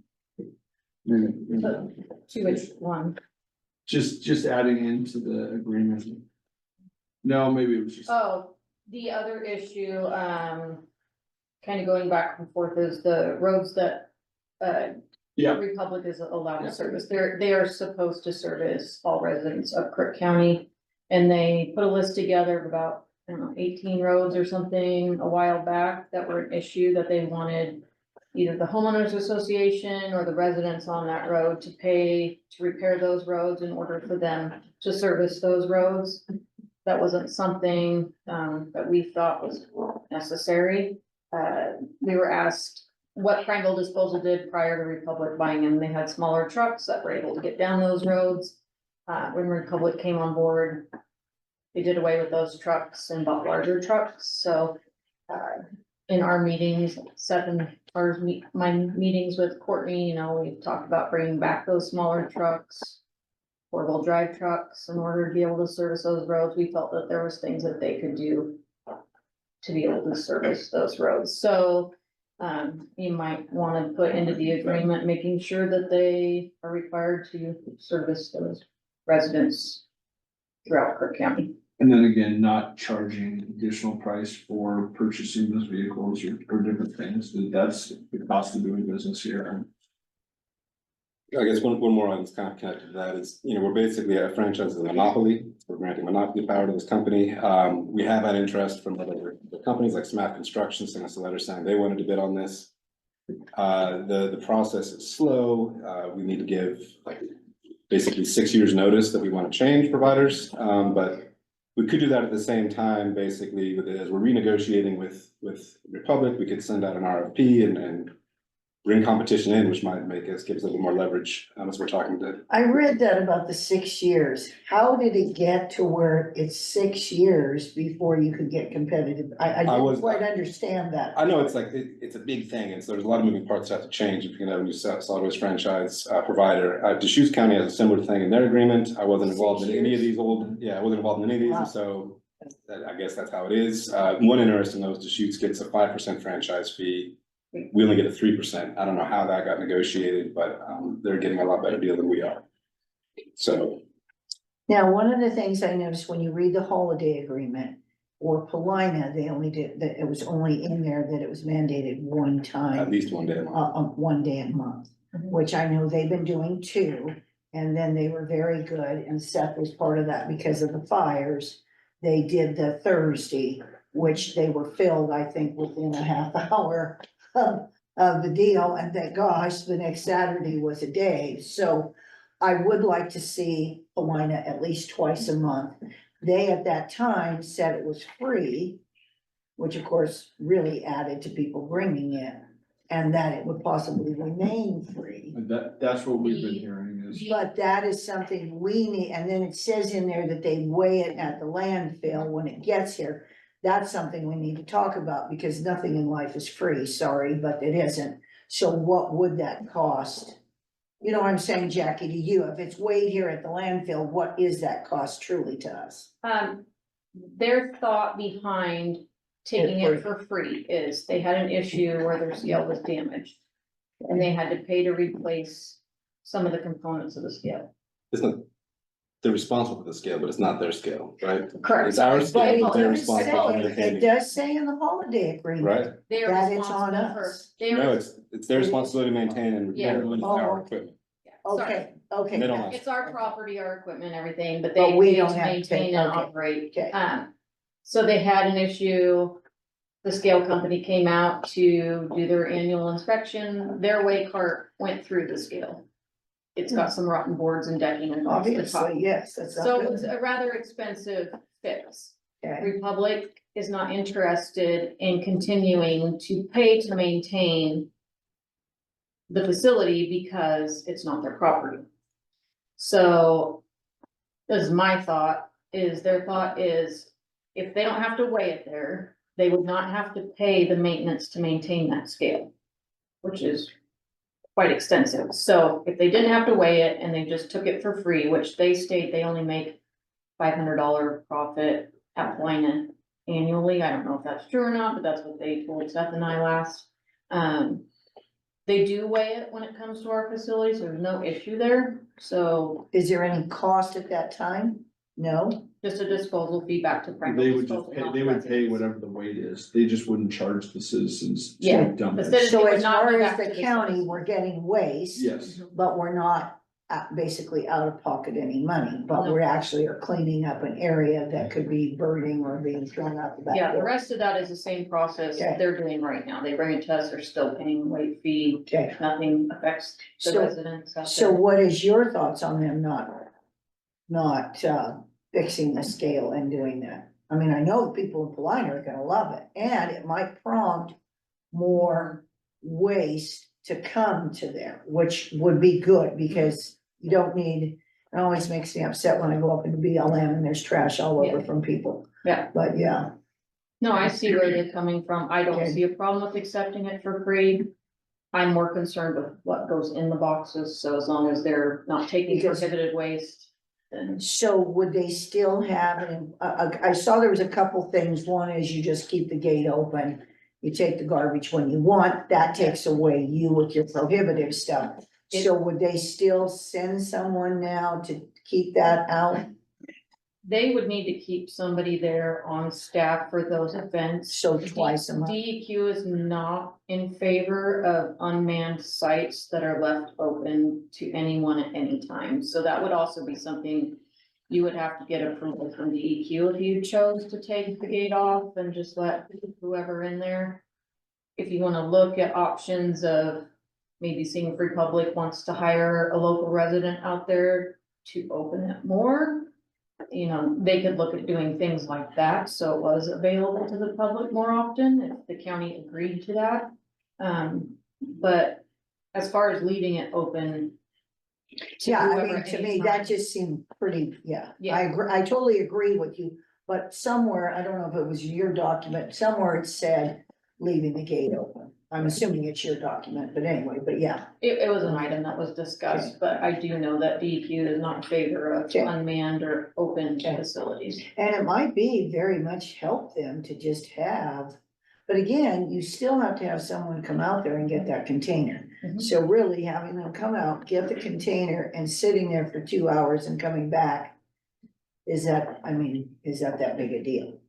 S2: Maybe,
S11: To which one?
S2: just adding into the agreement. No, maybe it was just,
S11: Oh, the other issue, kind of going back and forth is the roads that,
S2: yeah,
S11: Republic is allowed
S2: Yeah.
S11: to service. They are supposed to service all residents of Crook County. And they put a list together of about, I don't know, 18 roads or something a while back that were an issue that they wanted either the homeowners association or the residents on that road to pay to repair those roads in order for them to service those roads. That wasn't something, that we thought was necessary. We were asked what Prineville Disposal did prior to Republic buying them. They had smaller trucks that were able to get down those roads. When Republic came on board, they did away with those trucks and bought larger trucks, so. In our meetings, my meetings with Courtney, you know, we've talked about bringing back those smaller trucks. Four-wheel drive trucks in order to be able to service those roads. We felt that there was things that they could do. To be able to service those roads, so. You might wanna put into the agreement, making sure that they are required to service those residents. Throughout Crook County.
S2: and then again, not charging additional price for purchasing those vehicles or different things. That's the cost of doing business here.
S9: I guess one more item that's kind of connected to that is, you know, we're basically a franchise of a monopoly. We're granting monopoly power to this company. We have had interest from other companies like Smith Construction, sent us a letter saying they wanted to bid on this. The process is slow. We need to give like basically 6 years notice that we want to change providers. But we could do that at the same time, basically, as we're renegotiating with Republic, we could send out an RFP and bring competition in, which might give us a little more leverage, as we're talking to.
S6: I read that about the 6 years. How did it get to where it's 6 years before you could get competitive? I didn't quite understand that.
S9: I know it's like, it's a big thing, and so there's a lot of moving parts that have to change if you're gonna have a new solid waste franchise provider. Deschutes County has a similar thing in their agreement. I wasn't involved in any of these I wasn't involved in any of these,
S6: Wow.
S9: and so I guess that's how it is. One interesting though is Deschutes gets a 5% franchise fee. We only get a 3%. I don't know how that got negotiated, but they're getting a lot better deal than we are. So.
S6: Now, one of the things I noticed when you read the holiday agreement or Paulina, they only did, that it was only in there that it was mandated one time.
S9: At least one day a month.
S6: 1 day a month, which I know they've been doing too. And then they were very good, and Seth was part of that because of the fires. They did the Thursday, which they were filled, I think, within a half hour of the deal, and thank gosh, the next Saturday was a day. So I would like to see Paulina at least twice a month. They at that time said it was free, which of course really added to people bringing it, and that it would possibly remain free.
S2: That's what we've been hearing is.
S6: But that is something we need, and then it says in there that they weigh it at the landfill when it gets here. That's something we need to talk about, because nothing in life is free, sorry, but it isn't. So what would that cost? You know what I'm saying, Jackie, to you, if it's weighed here at the landfill, what is that cost truly to us?
S11: Their thought behind taking it for free is they had an issue where their scale was damaged. And they had to pay to replace some of the components of the scale.
S9: It's not, they're responsible for the scale, but it's not their scale, right?
S11: Correct.
S9: It's our
S6: But
S9: scale,
S6: it
S9: but they're
S6: does
S9: responsible for
S6: say, it
S9: maintaining.
S6: does say in the holiday agreement.
S9: Right?
S11: They are
S6: That it's on
S11: responsible for,
S6: us.
S11: they
S9: No,
S11: are,
S9: it's their responsibility to maintain and
S11: Yeah.
S9: repair our equipment.
S11: sorry.
S6: Okay, okay.
S9: And they don't
S6: gotcha.
S11: It's our property, our equipment, everything, but
S6: But
S11: they
S6: we
S11: pay
S6: don't
S11: to
S6: have to
S11: maintain
S6: pay,
S11: and
S6: okay.
S11: operate.
S6: Okay.
S11: So they had an issue. The scale company came out to do their annual inspection. Their weigh cart went through the scale. It's got some rotten boards and decking across the top.
S6: Obviously, yes, that's not
S11: So
S6: good.
S11: it's a rather expensive fix.
S6: Okay.
S11: Republic is not interested in continuing to pay to maintain the facility because it's not their property. So, this is my thought, is their thought is, if they don't have to weigh it there, they would not have to pay the maintenance to maintain that scale, which is quite extensive. So if they didn't have to weigh it and they just took it for free, which they state they only make $500 profit at Plina annually. I don't know if that's true or not, but that's what they told Seth and I last. They do weigh it when it comes to our facilities. There's no issue there. So
S6: Is there any cost at that time? No?
S11: just a disposal fee back to Franklin.
S2: They would just
S11: Disposal,
S2: pay,
S11: not
S2: they would pay
S11: residents.
S2: whatever the weight is, they just wouldn't charge the citizens to
S11: Yeah,
S2: dump
S11: the
S2: it.
S11: citizens-
S6: So
S11: would
S6: as
S11: not
S6: far
S11: go
S6: as
S11: back to
S6: the
S11: the
S6: county,
S11: citizens.
S6: we're getting waste,
S2: Yes,
S6: but we're not basically out of pocket any money, but
S11: No.
S6: we actually are cleaning up an area that could be burning or being thrown out the back
S11: Yeah, the
S6: door.
S11: rest of that is the same process
S6: Okay.
S11: they're doing right now. They bring it to us, they're still paying late fee.
S6: Okay,
S11: Nothing affects the
S6: So-
S11: residents out
S6: so
S11: there.
S6: what is your thoughts on them not fixing the scale and doing that? I mean, I know the people in Paulina are gonna love it, and it might prompt more waste to come to there, which would be good, because you don't need, it always makes me upset when I go up into BLM and there's trash all over
S11: Yeah.
S6: from people.
S11: Yeah.
S6: But yeah,
S11: No, I see where they're coming from. I don't
S6: Okay.
S11: see a problem with accepting it for free. I'm more concerned with what goes in the boxes, so as long as they're not taking
S6: Because-
S11: prohibited waste, then.
S6: so would they still have, I saw there was a couple things, one is you just keep the gate open. You take the garbage when you want, that takes away you with your prohibitive stuff. So would they still send someone now to keep that out?
S11: They would need to keep somebody there on staff for those events.
S6: So twice a month?
S11: DEQ is not in favor of unmanned sites that are left open to anyone at any time. So that would also be something you would have to get approval from DEQ if you chose to take the gate off and just let whoever in there. If you wanna look at options of maybe seeing if Republic wants to hire a local resident out there to open it more. You know, they could look at doing things like that, so it was available to the public more often, if the county agreed to that. But as far as leaving it open. to
S6: Yeah, I
S11: whoever
S6: mean,
S11: at
S6: to
S11: any
S6: me,
S11: time.
S6: that just seemed pretty, yeah,
S11: Yeah.
S6: I agree, I totally agree with you. But somewhere, I don't know if it was your document, somewhere it said leaving the gate open. I'm assuming it's your document, but anyway, but yeah,
S11: It was an item that was discussed, but I do know that DEQ is not in favor of
S6: Okay.
S11: unmanned or open
S6: Okay.
S11: facilities.
S6: and it might be very much help them to just have. But again, you still have to have someone come out there and get that container.
S11: Mhm.
S6: So really having them come out, get the container and sitting there for 2 hours and coming back. Is that that big a deal?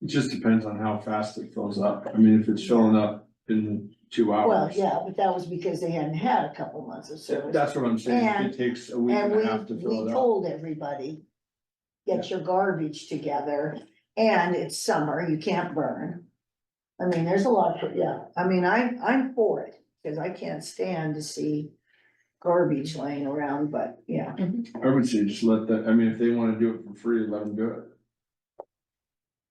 S2: it just depends on how fast it fills up, I mean, if it's filling up in 2 hours.
S6: Well, yeah, but that was because they hadn't had a couple months of service.
S2: That's what I'm saying, if
S6: And-
S2: it takes a week
S6: And
S2: and a half to
S6: we
S2: fill it up.
S6: told everybody, get your garbage together, and it's summer, you can't burn. I mean, there's a lot of, yeah, I mean, I'm for it, cause I can't stand to see garbage laying around, but yeah.
S2: I would say just let that, I mean, if they wanna do it for free, let them do it.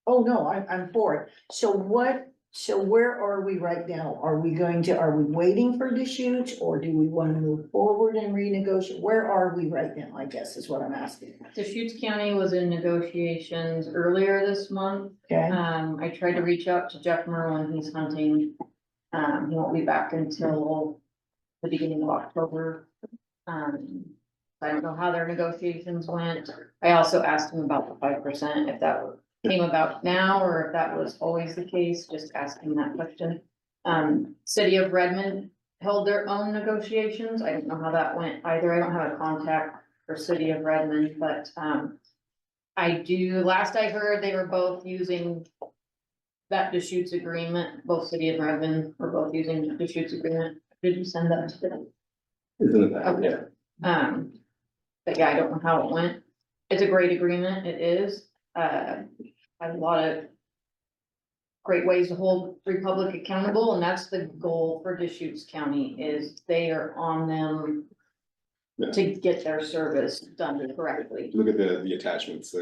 S6: Oh, no, I'm for it. So where are we right now? Are we waiting for Deschutes, or do we wanna move forward and renegotiate? Where are we right now, I guess is what I'm asking,
S11: Deschutes County was in negotiations earlier this month.
S6: okay?
S11: I tried to reach out to Jeff Merwin, he's hunting. He won't be back until the beginning of October. I don't know how their negotiations went. I also asked him about the 5%, if that came about now, or if that was always the case, just asking that question. City of Redmond held their own negotiations. I don't know how that went either. I don't have a contact for City of Redmond, but, last I heard, they were both using that Deschutes agreement, both City of Redmond were both using the Deschutes agreement. Did you send that to them?
S9: Isn't it that?
S11: Okay. But yeah, I don't know how it went. It's a great agreement, it is, has a lot of great ways to hold Republic accountable, and that's the goal for Deschutes County, is they are on them
S9: Yeah.
S11: to get their service done correctly.
S9: Look at the attachments,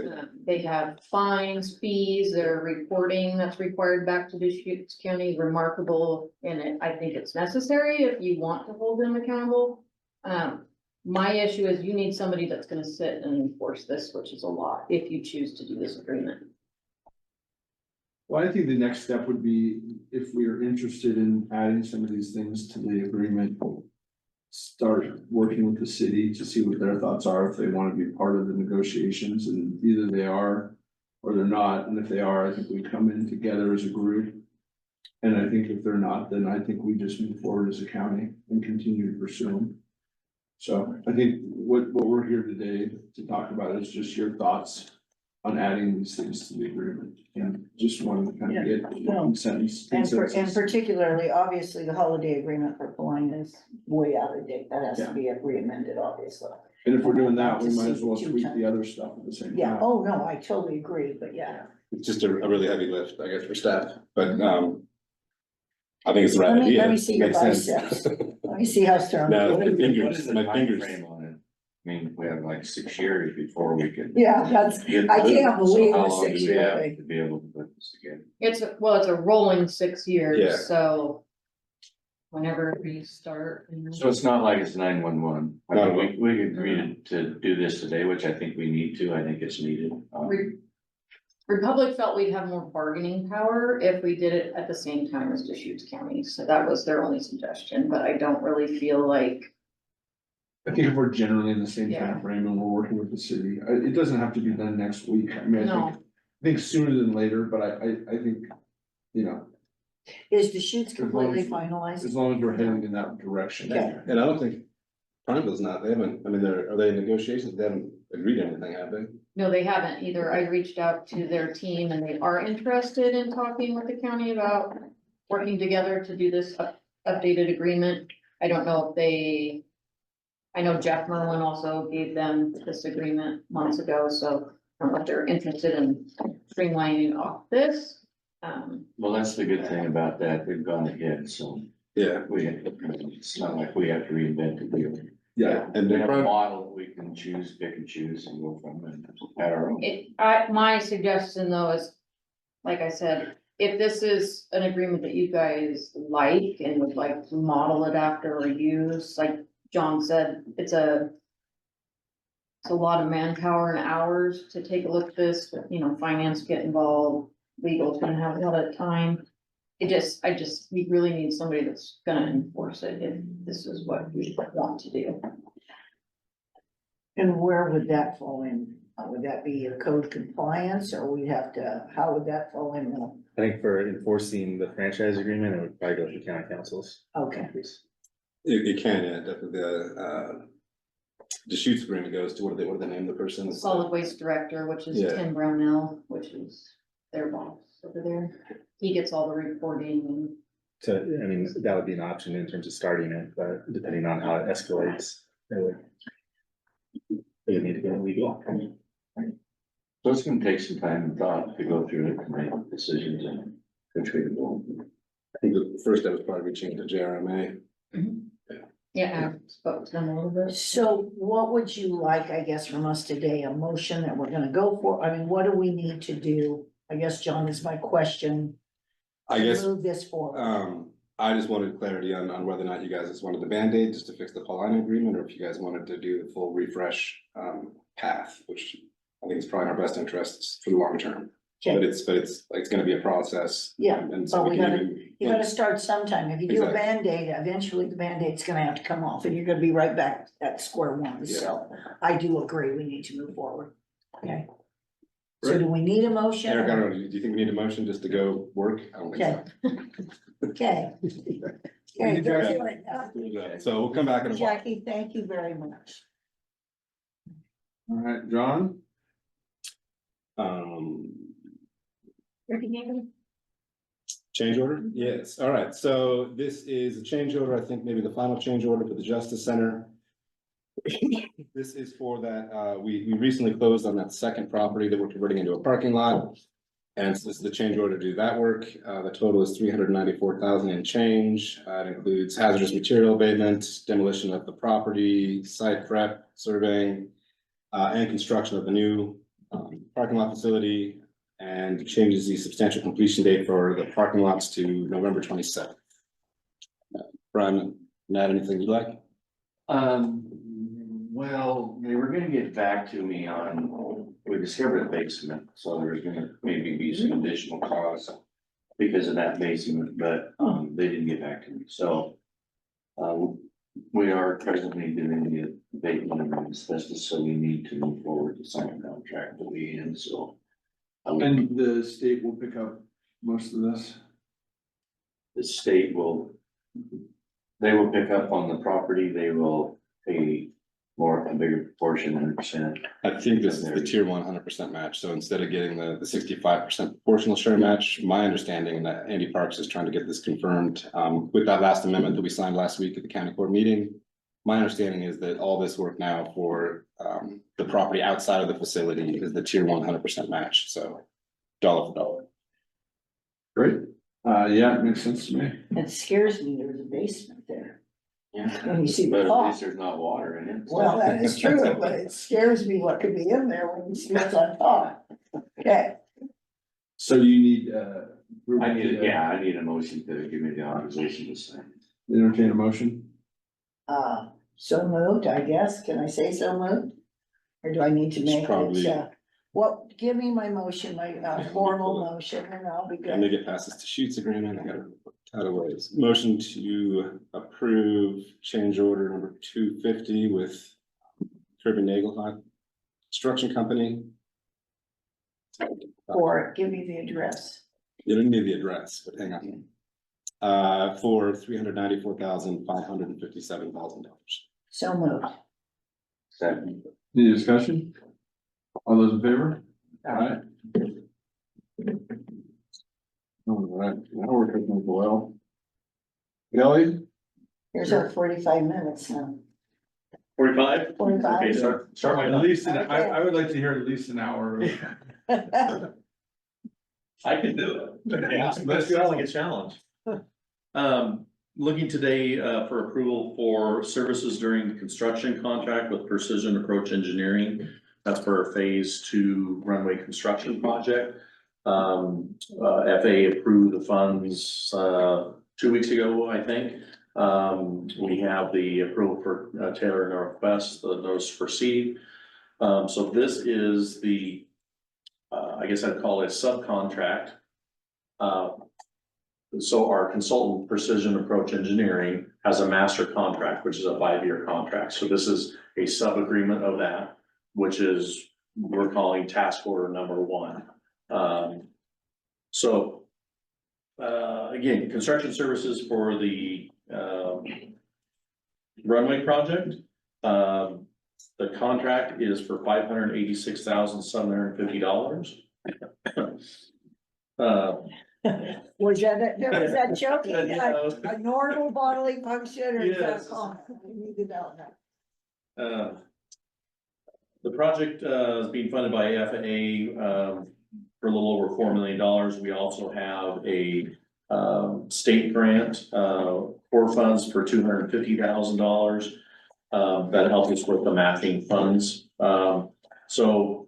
S11: They have fines, fees, their reporting that's required back to Deschutes County is remarkable, and I think it's necessary if you want to hold them accountable. My issue is you need somebody that's gonna sit and enforce this, which is a lot, if you choose to do this agreement.
S2: Well, I think the next step would be, if we are interested in adding some of these things to the agreement, start working with the city to see what their thoughts are, if they want to be part of the negotiations, and either they are or they're not, and if they are, I think we come in together as a group. And I think if they're not, then I think we just move forward as a county and continue to pursue them. So I think what we're here today to talk about is just your thoughts on adding these things to the agreement, and just wanted to kind of get consensus.
S6: And particularly, obviously, the holiday agreement for Polina is way out of date. That has to be re-amended, obviously.
S2: And if we're doing that, we might as well tweak the other stuff at the same time.
S6: Yeah, oh, no, I totally agree, but yeah.
S9: It's just a really heavy lift, I guess, for staff, but, I think it's the right idea.
S6: Let me see your
S9: Makes sense.
S6: biceps. Let me see how strong.
S9: No,
S7: What
S9: my
S7: is the
S9: fingers, my fingers.
S7: timeframe on it? I mean, we have like 6 years before we can.
S6: Yeah, that's,
S7: get
S6: I
S7: to it.
S6: can't
S7: So
S6: believe
S7: how
S6: the
S7: long do we
S6: 6-year
S7: have
S6: thing.
S7: To be able to put this together.
S11: It's a rolling 6
S9: Yeah.
S11: years, so. Whenever we start.
S7: So it's not like it's 911. I
S9: No.
S7: mean, we agreed to do this today, which I think we need to. I think it's needed.
S11: Republic felt we'd have more bargaining power if we did it at the same time as Deschutes County, so that was their only suggestion, but I don't really feel like.
S2: I think if we're generally in the same
S11: Yeah.
S2: time frame and we're working with the city, it doesn't have to be done next week. I mean,
S11: No.
S2: I think sooner than later, but I think, you know,
S6: Is the shoots completely
S2: as
S6: finalized?
S2: long as we're heading in that direction.
S6: Okay.
S9: And I don't think Prineville's not, they haven't, I mean, are they in negotiations? They haven't agreed on anything, have they?
S11: No, they haven't either. I reached out to their team and they are interested in talking with the county about working together to do this updated agreement. I don't know if they. I know Jeff Merlin also gave them this agreement months ago, so I don't know if they're interested in streamlining off this.
S7: Well, that's the good thing about that. They've gone ahead, so
S9: Yeah.
S7: it's not like we have to reinvent the wheel.
S2: Yeah,
S9: And
S7: We
S9: then
S7: have a model that we can choose, pick and choose and go from and add our own.
S11: My suggestion though is, like I said, if this is an agreement that you guys like and would like to model it after or use, like John said, it's a lot of manpower and hours to take a look at this, you know, finance get involved, legal's gonna have a lot of time. We really need somebody that's gonna enforce it if this is what we want to do.
S6: And where would that fall in? Would that be a code compliance, or we have to, how would that fall in?
S12: I think for enforcing the franchise agreement, it would probably go through county councils.
S6: Okay,
S9: it can, yeah, definitely, Deschutes agreement goes to, what do they name the person?
S11: Solid waste director, which is
S9: Yeah.
S11: Tim Brownell, which is their boss over there. He gets all the reporting and
S12: So, I mean, that would be an option in terms of starting it, but depending on how it escalates, they would need to go legal.
S7: So it's gonna take some time and thought to go through it and make decisions and contribute.
S9: I think the first step was probably reaching to JRMA.
S11: yeah, I spoke to them a little bit.
S6: so what would you like, I guess, from us today? A motion that we're gonna go for? I mean, what do we need to do? I guess, John, is my question.
S9: I
S6: to
S9: guess,
S6: Move this forward.
S9: I just wanted clarity on whether or not you guys just wanted the Band-Aid just to fix the Paulina agreement, or if you guys wanted to do the full refresh, path, which I think is probably in our best interests for the long term. But
S6: Okay,
S9: it's gonna be a process.
S6: Yeah,
S9: And so
S6: but
S9: we
S6: we
S9: can
S6: gotta-
S9: even.
S6: you gotta start sometime. If you do a
S9: Exactly.
S6: Band-Aid, eventually the Band-Aid's gonna have to come off and you're gonna be right back at square one. So I do agree, we need to move forward. Okay. So do we need a motion?
S9: Eric, I don't know, do you think we need a motion just to go work? I don't think
S6: Okay. Okay. Okay, very good.
S9: so. So we'll come back in a while.
S6: Jackie, thank you very much.
S2: all right, John?
S9: Change order? Yes, all right, so this is a change order, I think maybe the final change order for the Justice Center. This is for that, we recently closed on that second property that we're converting into a parking lot. And so this is the change order to do that work. The total is $394,000 and change. It includes hazardous material abatement, demolition of the property, site prep, surveying, and construction of the new parking lot facility, and changes the substantial completion date for the parking lots to November 27th. Brian, Nat, anything you'd like?
S7: Well, they were gonna get back to me on, we discovered a basement, so there's gonna maybe be some additional costs because of that basement, but, they didn't get back to me, so. We are presently doing the abatement of asbestos, so we need to move forward to sign a contract with the end, so.
S2: And the state will pick up most of this.
S7: The state will, they will pick up on the property, they will pay more, a bigger portion, 100%.
S9: I think this is the tier 100% match, so instead of getting the 65% proportional share match, my understanding that Andy Parks is trying to get this confirmed, with that last amendment that we signed last week at the county court meeting. My understanding is that all this work now for, the property outside of the facility is the tier 100% match, so dollar for dollar.
S2: Great. Yeah, it makes sense to me.
S6: It scares me, there's a basement there.
S7: Yeah.
S6: When you see
S7: But
S6: the
S7: at
S6: top.
S7: least there's not water in it.
S6: Well, that is true, but it scares me what could be in there when you see what's on top. Okay,
S2: So you need,
S7: I need, I need a motion to give me the authorization to sign.
S2: entertain a motion.
S6: so moved, I guess. Can I say so moved? Or do I need to
S9: It's
S6: make
S9: probably-
S6: it, well, give me my motion, my formal motion, and I'll be
S9: And they
S6: good.
S9: get past this to shoots agreement, I gotta cut away. Motion to approve change order number 250 with Kirby Nagelhut Construction Company.
S6: Or give me the address.
S9: You don't need the address, but hang on. For $394,557.
S6: So moved.
S7: Second.
S2: Any discussion? All those in favor? Alright. Alright, now we're cooking with oil. Kelly?
S6: Here's our 45 minutes now.
S10: 45?
S6: 45.
S10: Okay, start my.
S2: At least, I would like to hear at least an hour.
S10: I can do it.
S2: Yeah,
S10: That sounds like a challenge. Looking today, for approval for services during the construction contract with Precision Approach Engineering. That's for a phase 2 runway construction project. FAA approved the funds, 2 weeks ago, I think. We have the approval for Taylor Northwest, the notice to proceed. So this is the, I guess I'd call it subcontract. So our consultant Precision Approach Engineering has a master contract, which is a 5-year contract. So this is a sub-agreement of that, which is, we're calling task order number 1. Again, construction services for the runway project. The contract is for $586,750.
S6: Was that joking?
S10: Yeah.
S6: A normal bodily function or is that
S10: Yes.
S6: common? We need to know that.
S10: The project is being funded by FAA for a little over $4 million. We also have a state grant for funds for $250,000 that helps us with the matching funds. So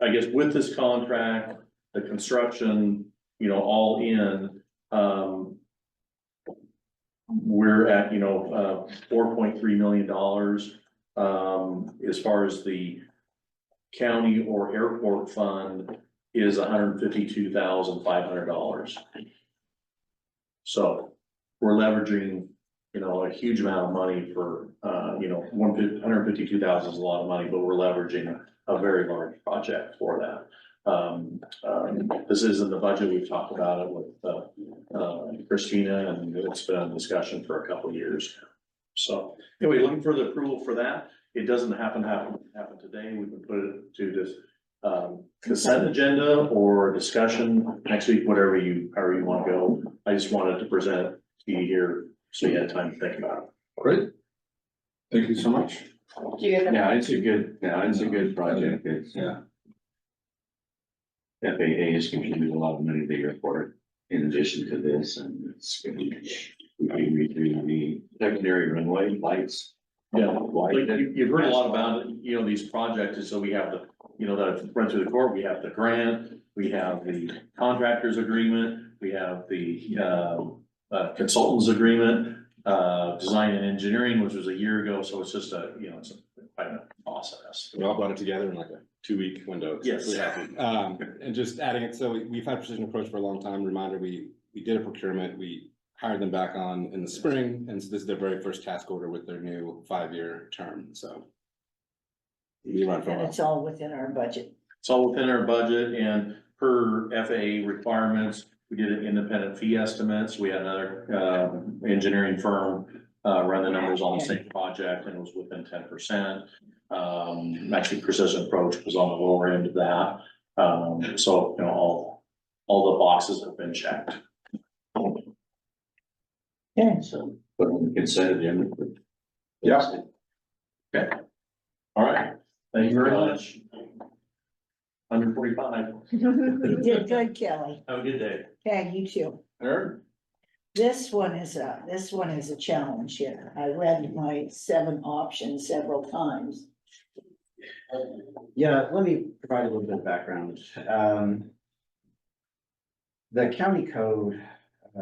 S10: I guess with this contract, the construction, all in, we're at, $4.3 million. As far as the county or airport fund is $152,500. So we're leveraging, a huge amount of money for, $152,000 is a lot of money, but we're leveraging a very large project for that. This is in the budget. We've talked about it with Christina, and it's been a discussion for a couple of years. So anyway, looking for the approval for that. It doesn't happen today. We can put it to this consent agenda or discussion next week, however you want to go. I just wanted to present it to you here so you had time to think about it.
S2: Great. Thank you so much.
S11: Do you guys have?
S7: Yeah, it's a good project. It's, FAA has contributed a lot of money to the airport in addition to this, and it's gonna be, we do the secondary runway lights.
S10: Yeah, you've heard a lot about it, these projects, and so we have the, that have run through the court, we have the grant, we have the contractors agreement, we have the consultants agreement, design and engineering, which was a year ago, so it's just it's
S7: by the process.
S9: We all brought it together in like a 2-week window.
S7: Yes.
S9: Really happy. And just adding it, so we've had Precision Approach for a long time. Reminder, we did a procurement, we hired them back on in the spring, and so this is their very first task order with their new 5-year term, so. We run for a
S6: And
S9: while.
S6: it's all within our budget.
S7: It's all within our budget and per FAA requirements, we did an independent fee estimates. We had another engineering firm run the numbers on the same project and it was within 10%. Actually, Precision Approach was on the lower end of that. So, you know, all the boxes have been checked.
S6: Yeah.
S7: So, but we can set it in.
S2: Yeah.
S7: Okay. All right. Thank you very much. 145.
S6: You did good, Kelly.
S7: Have a good day.
S6: Okay, you too.
S7: Eric?
S6: This one is a challenge here. I read my 7 options several times.
S13: Yeah, let me provide a little bit of background. The county code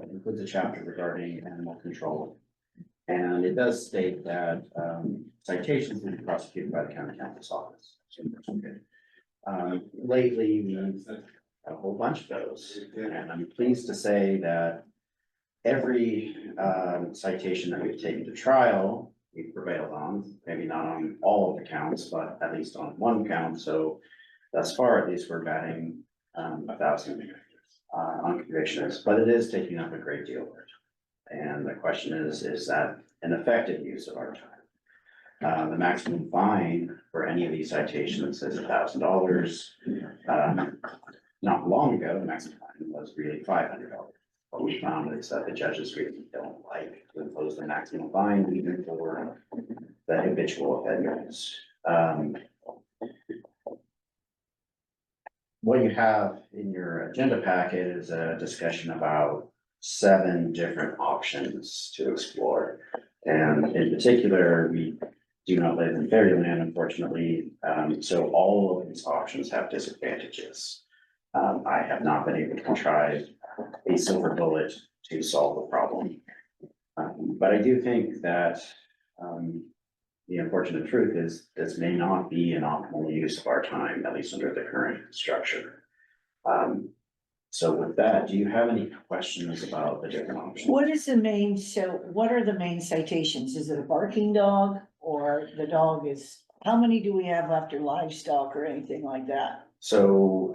S13: includes a chapter regarding animal control. And it does state that citations will be prosecuted by the county counsel's office. Lately, we've had a whole bunch of those, and I'm pleased to say that every citation that we've taken to trial, we've prevailed on, maybe not on all of the counts, but at least on one count. So thus far, at least we're batting 1,000 on convictions, but it is taking up a great deal of it. And the question is that an effective use of our time? The maximum fine for any of these citations is $1,000. Not long ago, the maximum fine was really $500. What we found is that the judges really don't like to impose the maximum fine even for the habitual offenders. What you have in your agenda packet is a discussion about 7 different options to explore. And in particular, we do not live in fairyland, unfortunately. So all of these options have disadvantages. I have not been able to contrive a silver bullet to solve the problem. But I do think that the unfortunate truth is this may not be an optimal use of our time, at least under the current structure. So with that, do you have any questions about the different options?
S6: What are the main citations? Is it a barking dog or the dog is, how many do we have after livestock or anything like that?
S13: So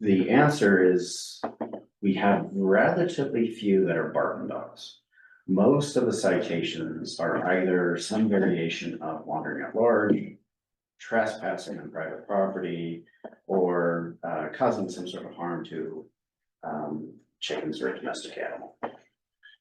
S13: the answer is we have relatively few that are barking dogs. Most of the citations are either some variation of wandering at large, trespassing on private property, or causing some sort of harm to chickens or a domestic animal.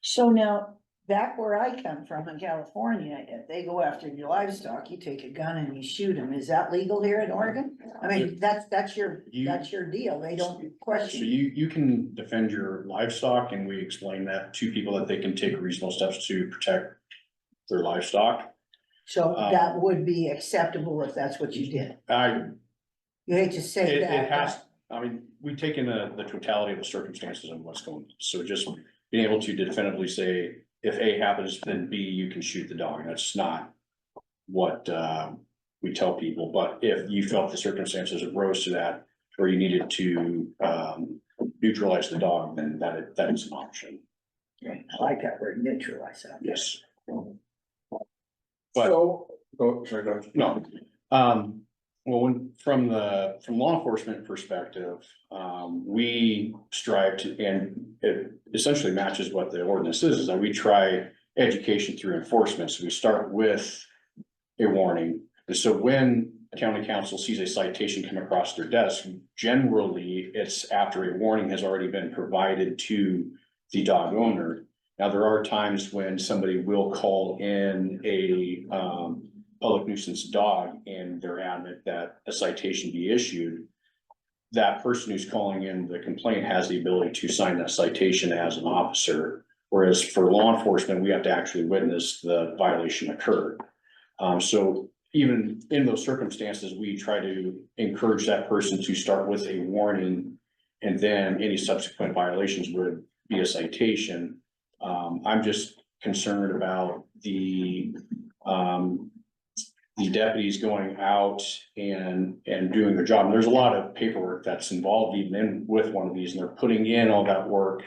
S6: So now, back where I come from in California, if they go after your livestock, you take a gun and you shoot them. Is that legal here in Oregon? I mean, that's your deal. They don't
S14: So
S6: question.
S14: you can defend your livestock, and we explain that to people that they can take reasonable steps to protect their livestock.
S6: So that would be acceptable if that's what you did. You hate to say
S14: It
S6: that.
S14: has, I mean, we take in the totality of the circumstances and what's going on. So just being able to definitively say, if A happens, then B, you can shoot the dog. That's not what we tell people. But if you felt the circumstances arose to that, or you needed to neutralize the dog, then that is an option.
S6: I like that word, neutralize that.
S14: Yes.
S2: So, oh, sorry, go ahead.
S14: No, well, from law enforcement perspective, we strive to, and it essentially matches what the ordinance is that we try education through enforcement. So we start with a warning. And so when county council sees a citation come across their desk, generally it's after a warning has already been provided to the dog owner. Now, there are times when somebody will call in a public nuisance dog and they're adamant that a citation be issued. That person who's calling in the complaint has the ability to sign that citation as an officer. Whereas for law enforcement, we have to actually witness the violation occurred. So even in those circumstances, we try to encourage that person to start with a warning, and then any subsequent violations would be a citation. I'm just concerned about the the deputies going out and doing their job. And there's a lot of paperwork that's involved even in with one of these, and they're putting in all that work.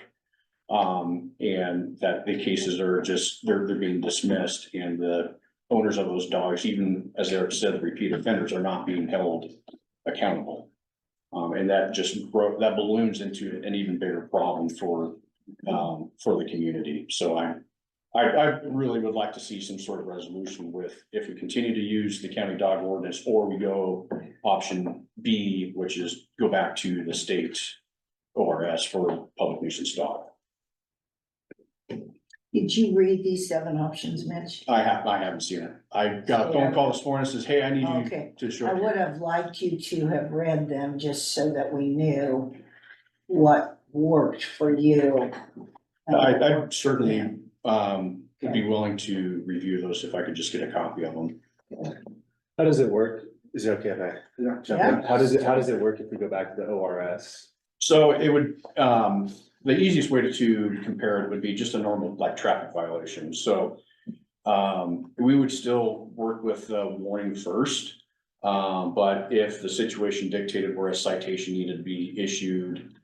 S14: And that the cases are just, they're being dismissed, and the owners of those dogs, even as Eric said, repeat offenders are not being held accountable. And that just that balloons into an even bigger problem for the community. So I really would like to see some sort of resolution with, if we continue to use the county dog ordinance, or we go option B, which is go back to the state ORS for public nuisance dog.
S6: Did you read these 7 options, Mitch?
S14: I haven't seen it. I got a phone call this morning that says, hey, I need
S6: Okay.
S14: you to show.
S6: I would have liked you to have read them just so that we knew what worked for you.
S14: I certainly, would be willing to review those if I could just get a copy of them.
S12: How does it work? Is it okay if I jump in?
S6: Yeah.
S12: How does it work if we go back to the ORS?
S14: So it would, the easiest way to compare it would be just a normal like traffic violation. So we would still work with the warning first. But if the situation dictated where a citation needed to be issued,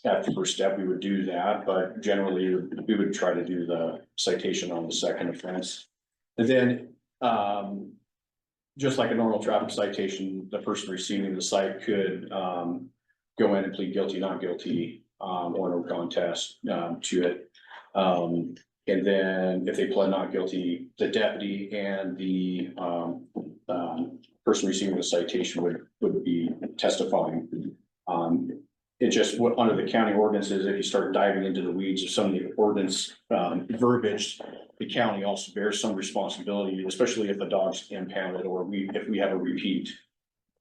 S14: at the first step, we would do that, but generally we would try to do the citation on the second offense. And then, just like a normal traffic citation, the person receiving the cite could, go in and plead guilty, not guilty, or no contest, to it. And then if they pled not guilty, the deputy and the, person receiving the citation would be testifying. It just, what under the county ordinances, if you start diving into the weeds of some of the ordinance verbiage, the county also bears some responsibility, especially if the dog's impounded, or if we have a repeat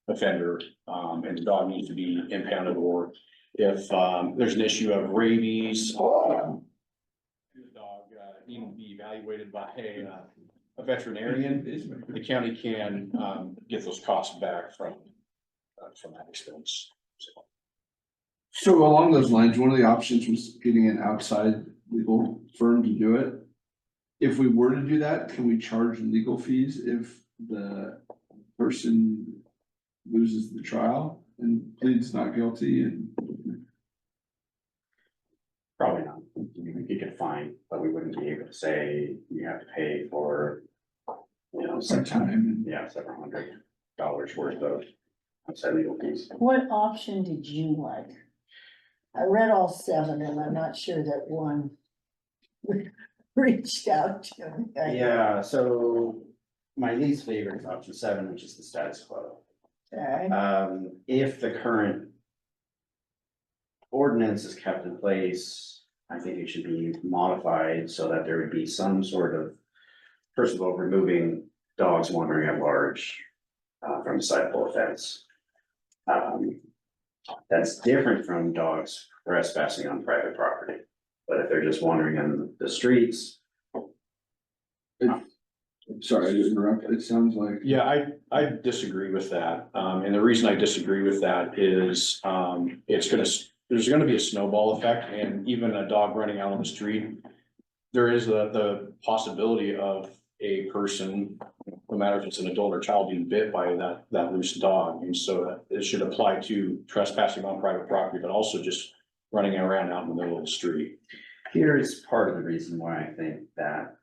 S14: offender, and the dog needs to be impounded, or if there's an issue of rabies, the dog need to be evaluated by a veterinarian, the county can get those costs back from that expense.
S2: So along those lines, one of the options was getting an outside legal firm to do it. If we were to do that, can we charge legal fees if the person loses the trial and pleads not guilty? And
S13: Probably not. You could fine, but we wouldn't be able to say you have to pay for,
S2: some time.
S13: several $100 worth of outside legal fees.
S6: What option did you like? I read all 7 and I'm not sure that one reached out to me.
S13: Yeah, so my least favorite is option 7, which is the status quo.
S6: Okay.
S13: If the current ordinance is kept in place, I think it should be modified so that there would be some sort of, first of all, removing dogs wandering at large from citable offense. That's different from dogs trespassing on private property. But if they're just wandering on the streets.
S2: Sorry to interrupt, it sounds like.
S14: Yeah, I disagree with that. And the reason I disagree with that is, there's gonna be a snowball effect, and even a dog running out on the street. There is the possibility of a person, no matter if it's an adult or child, being bit by that loose dog. And so it should apply to trespassing on private property, but also just running around out in the middle of the street.
S13: Here's part of the reason why I think that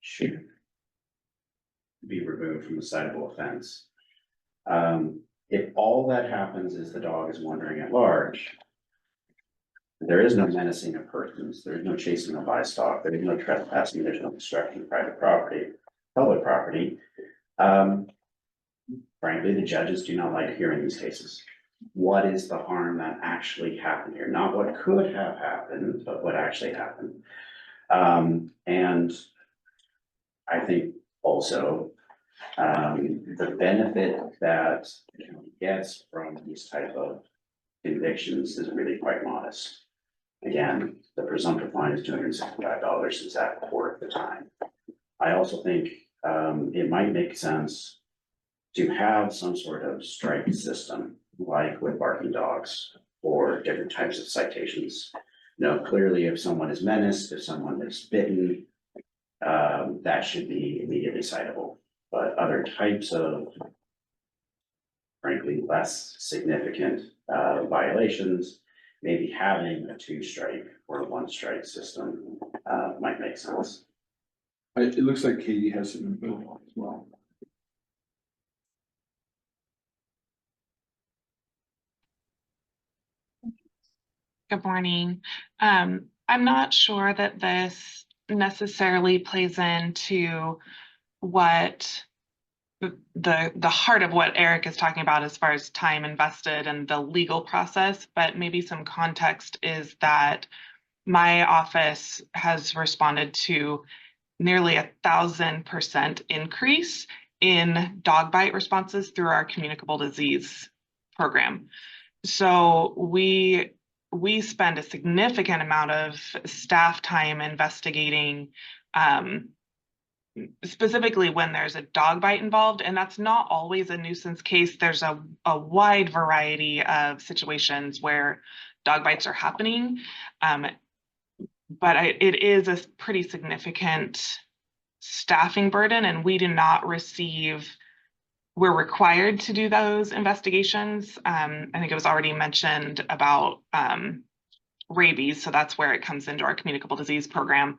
S13: should be removed from the citable offense. If all that happens is the dog is wandering at large, there is no menacing of persons, there is no chasing of livestock, there is no trespassing, there's no destruction of private property, public property. Frankly, the judges do not like hearing these cases. What is the harm that actually happened here? Not what could have happened, but what actually happened. And I think also, the benefit that the county gets from these type of convictions is really quite modest. Again, the presumptive fine is $265, it's at court at the time. I also think it might make sense to have some sort of strike system, like with barking dogs or different types of citations. Clearly, if someone is menaced, if someone is bitten, that should be immediately citable. But other types of frankly, less significant violations, maybe having a 2-strike or a 1-strike system might make sense.
S2: It looks like Katie has some input as well.
S15: Good morning. I'm not sure that this necessarily plays into what the heart of what Eric is talking about as far as time invested and the legal process, but maybe some context is that my office has responded to nearly 1,000% increase in dog bite responses through our communicable disease program. So we spend a significant amount of staff time investigating specifically when there's a dog bite involved, and that's not always a nuisance case. There's a wide variety of situations where dog bites are happening. But it is a pretty significant staffing burden, and we do not receive, we're required to do those investigations. I think it was already mentioned about rabies, so that's where it comes into our communicable disease program.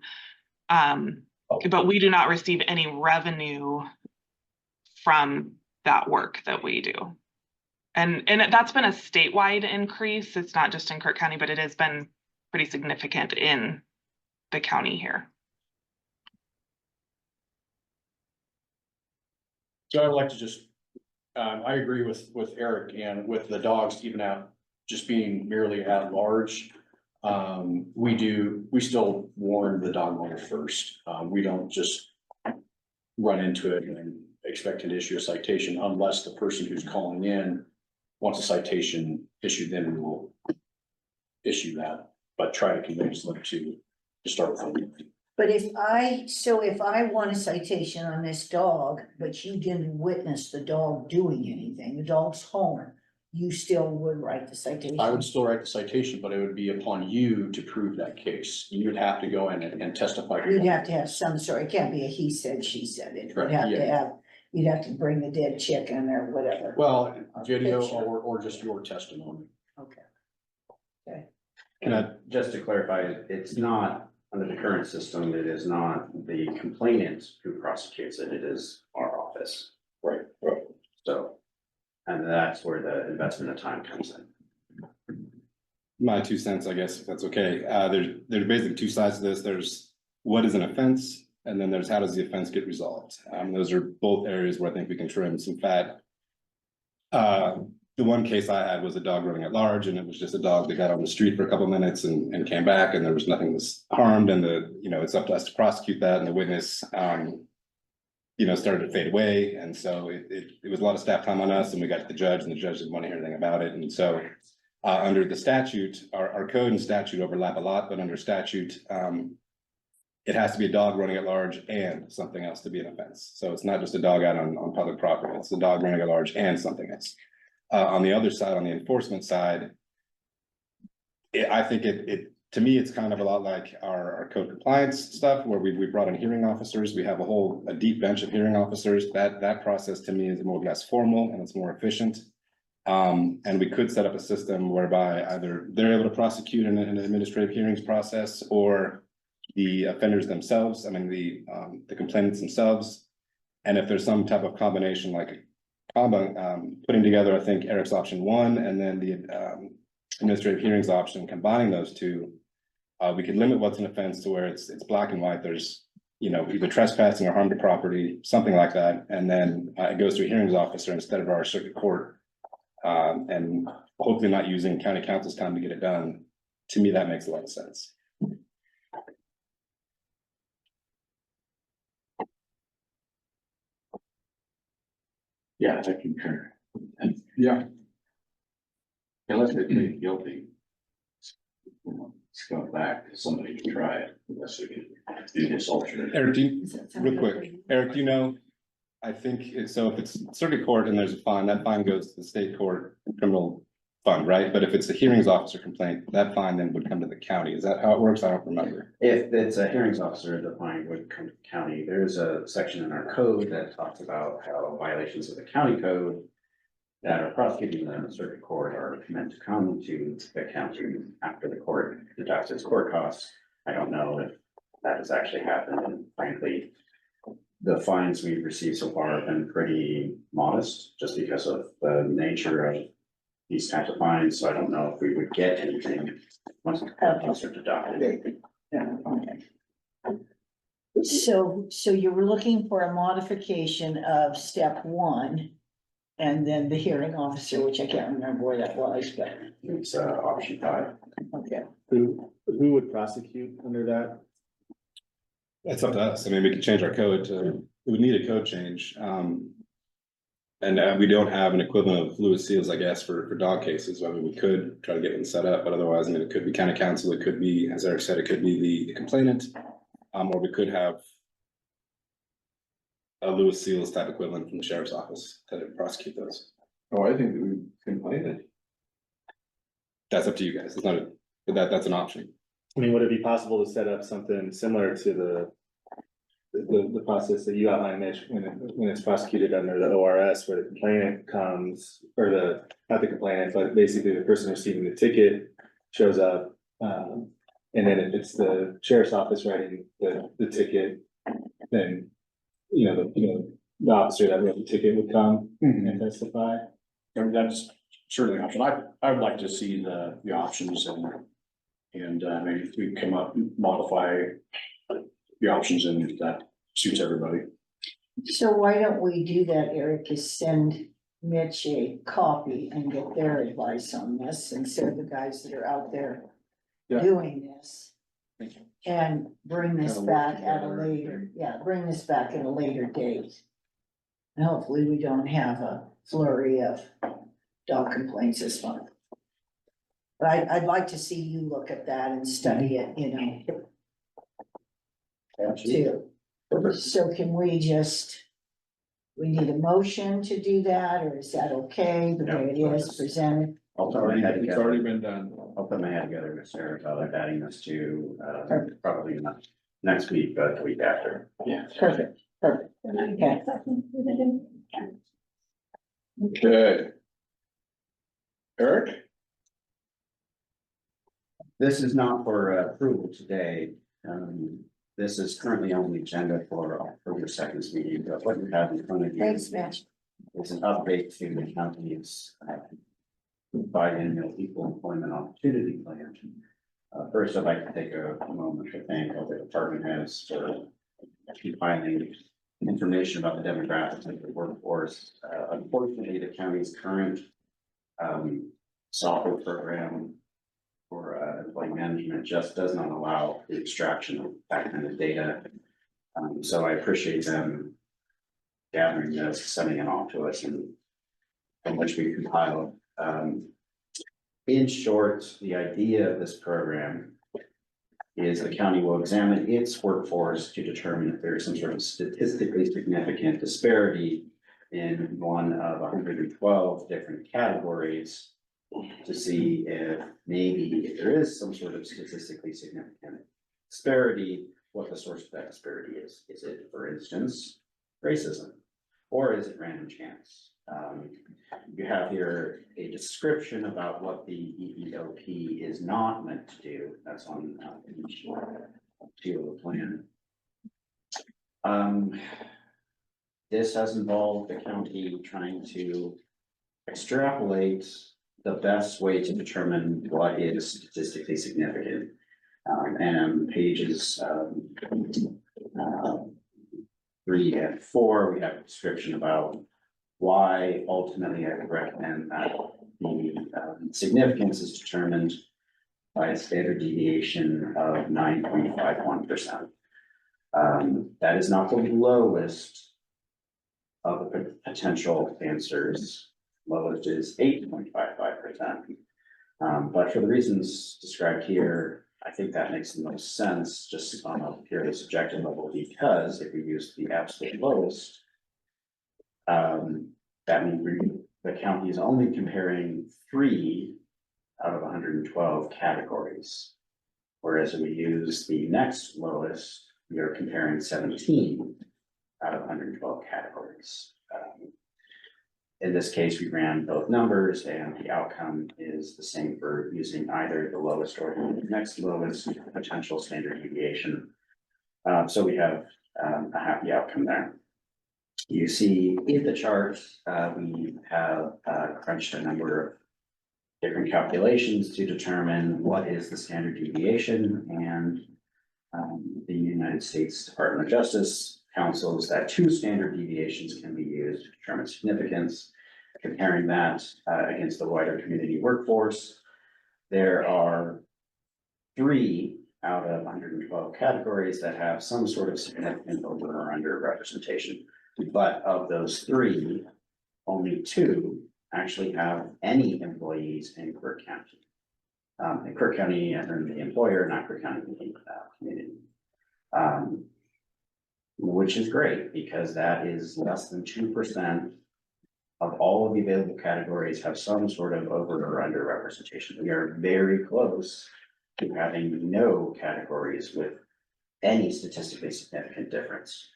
S15: But we do not receive any revenue from that work that we do. And that's been a statewide increase. It's not just in Crook County, but it has been pretty significant in the county here.
S14: So I'd like to just, I agree with Eric and with the dogs even out just being merely at large. We still warn the dog owner first. We don't just run into it and expect to issue a citation unless the person who's calling in wants a citation issued, then we will issue that, but try to convince them to start with them.
S6: But if I want a citation on this dog, but you didn't witness the dog doing anything, the dog's home, you still would write the citation?
S14: I would still write the citation, but it would be upon you to prove that case. You would have to go in and testify.
S6: You'd have to have some sort, it can't be a he said, she said, it would
S14: Correct,
S6: have to
S14: yeah.
S6: have, you'd have to bring the dead chicken or whatever.
S14: Well, video
S6: Picture.
S14: or just your testimony.
S6: Okay. Okay.
S13: Can I, just to clarify, it's not, under the current system, it is not the complainant who prosecutes it, it is our office.
S14: Right.
S13: So, and that's where the investment of time comes in.
S9: My 2 cents, I guess, if that's okay. There's basically 2 sides to this. There's what is an offense, and then there's how does the offense get resolved. Those are both areas where I think we can trim some fat. The one case I had was a dog running at large, and it was just a dog that got on the street for a couple minutes and came back, and there was nothing was harmed, and it's up to us to prosecute that, and the witness started to fade away, and so it was a lot of staff time on us, and we got to the judge, and the judge didn't want to hear anything about it, and so under the statute, our code and statute overlap a lot, but under statute, it has to be a dog running at large and something else to be an offense. So it's not just a dog out on public property, it's a dog running at large and something else. On the other side, on the enforcement side, I think to me, it's kind of a lot like our code compliance stuff where we brought in hearing officers. We have a deep bench of hearing officers. That process to me is more or less formal and it's more efficient. And we could set up a system whereby either they're able to prosecute in an administrative hearings process or the offenders themselves, the complainants themselves. And if there's some type of combination like putting together, I think Eric's option 1 and then the administrative hearings option, combining those two, we could limit what's an offense to where it's black and white. There's either trespassing or harm to property, something like that, and then it goes to a hearings officer instead of our circuit court, and hopefully not using county council's time to get it done. To me, that makes a lot of sense.
S7: Yeah, I concur.
S2: Yeah.
S7: Unless they plead guilty. It's going back to somebody to try it, unless we can do this alternate.
S9: Eric, real quick, Eric, I think so if it's circuit court and there's a fine, that fine goes to the state court criminal fund, right? But if it's a hearings officer complaint, that fine then would come to the county. Is that how it works? I don't remember.
S13: If it's a hearings officer, the fine would come to the county. There's a section in our code that talks about how violations of the county code that are prosecuted in the circuit court are meant to come to the county after the court deducts its court costs. I don't know if that has actually happened, and frankly, the fines we've received so far have been pretty modest, just because of the nature of these types of fines, so I don't know if we would get anything once the costs are deducted.
S6: Yeah, okay. So you were looking for a modification of step 1. And then the hearing officer, which I can't remember where that was, but,
S13: It's option 5.
S6: okay.
S12: Who would prosecute under that?
S9: It's up to us. I mean, we could change our code to, we would need a code change. And we don't have an equivalent of fluid seals, I guess, for dog cases. I mean, we could try to get one set up, but otherwise, I mean, it could be county council, it could be, as Eric said, it could be the complainant. Or we could have a Lewis Seals type equivalent from the sheriff's office to prosecute those.
S2: Oh, I think that we complained it.
S9: That's up to you guys. It's not but that's an option.
S12: I mean, would it be possible to set up something similar to the process that you outlined, Mitch, when it's prosecuted under the ORS, where the complainant comes, or not the complainant, but basically the person receiving the ticket shows up, and then if it's the sheriff's office writing the ticket, then, the officer that wrote the ticket would come and testify.
S14: I mean, that's certainly an option. I would like to see the options and maybe if we come up, modify the options and that suits everybody.
S6: So why don't we do that, Eric, is send Mitch a copy and get their advice on this instead of the guys that are out there
S2: Yeah.
S6: doing this. And bring this back at a later, bring this back at a later date. And hopefully we don't have a flurry of dog complaints this month. But I'd like to see you look at that and study it, too. So can we need a motion to do that, or is that okay, the way it is presented?
S13: I'll put my head
S2: It's
S13: together.
S2: already been done.
S13: I'll put my head together with Sarah about adding this to, probably not next week, but the week after.
S14: Yeah.
S6: Perfect, okay.
S2: Okay. Eric?
S13: This is not for approval today. This is currently on the agenda for October 2nd's meeting, but what you have in front of you.
S6: Thanks, Mitch.
S13: Is an update to the county's biennial equal employment opportunity plan. First, I'd like to take a moment to thank all the department heads for compiling information about the demographics of the workforce. Unfortunately, the county's current software program for employee management just does not allow the extraction of that kind of data. So I appreciate them gathering this, sending it off to us, and from which we compiled. In short, the idea of this program is the county will examine its workforce to determine if there is some sort of statistically significant disparity in one of 112 different categories to see if maybe if there is some sort of statistically significant disparity, what the source of that disparity is. Is it, for instance, racism, or is it random chance? You have here a description about what the EEOP is not meant to do. That's on page 2 of the plan. This has involved the county trying to extrapolate the best way to determine what is statistically significant. And pages 3 and 4, we have a description about why ultimately I would recommend that the significance is determined by a standard deviation of 9.51%. That is not the lowest of the potential answers. Lowest is 8.55%. But for the reasons described here, I think that makes the most sense just on a purely subjective level, because if we use the absolute lowest, that means the county is only comparing 3 out of hundred and twelve categories. Whereas if we use the next lowest, we are comparing 17 out of 112 categories. In this case, we ran both numbers and the outcome is the same for using either the lowest or the next lowest potential standard deviation. So we have a happy outcome there. You see in the chart, we have crunched a number of different calculations to determine what is the standard deviation, and the United States Department of Justice counsels that 2 standard deviations can be used to determine significance. Comparing that against the wider community workforce, there are 3 out of 112 categories that have some sort of significant over or under representation. But of those 3, only 2 actually have any employees in Crook County. In Crook County, and the employer, not Crook County community. Which is great, because that is less than 2% of all of the available categories have some sort of over or under representation. We are very close to having no categories with any statistically significant difference.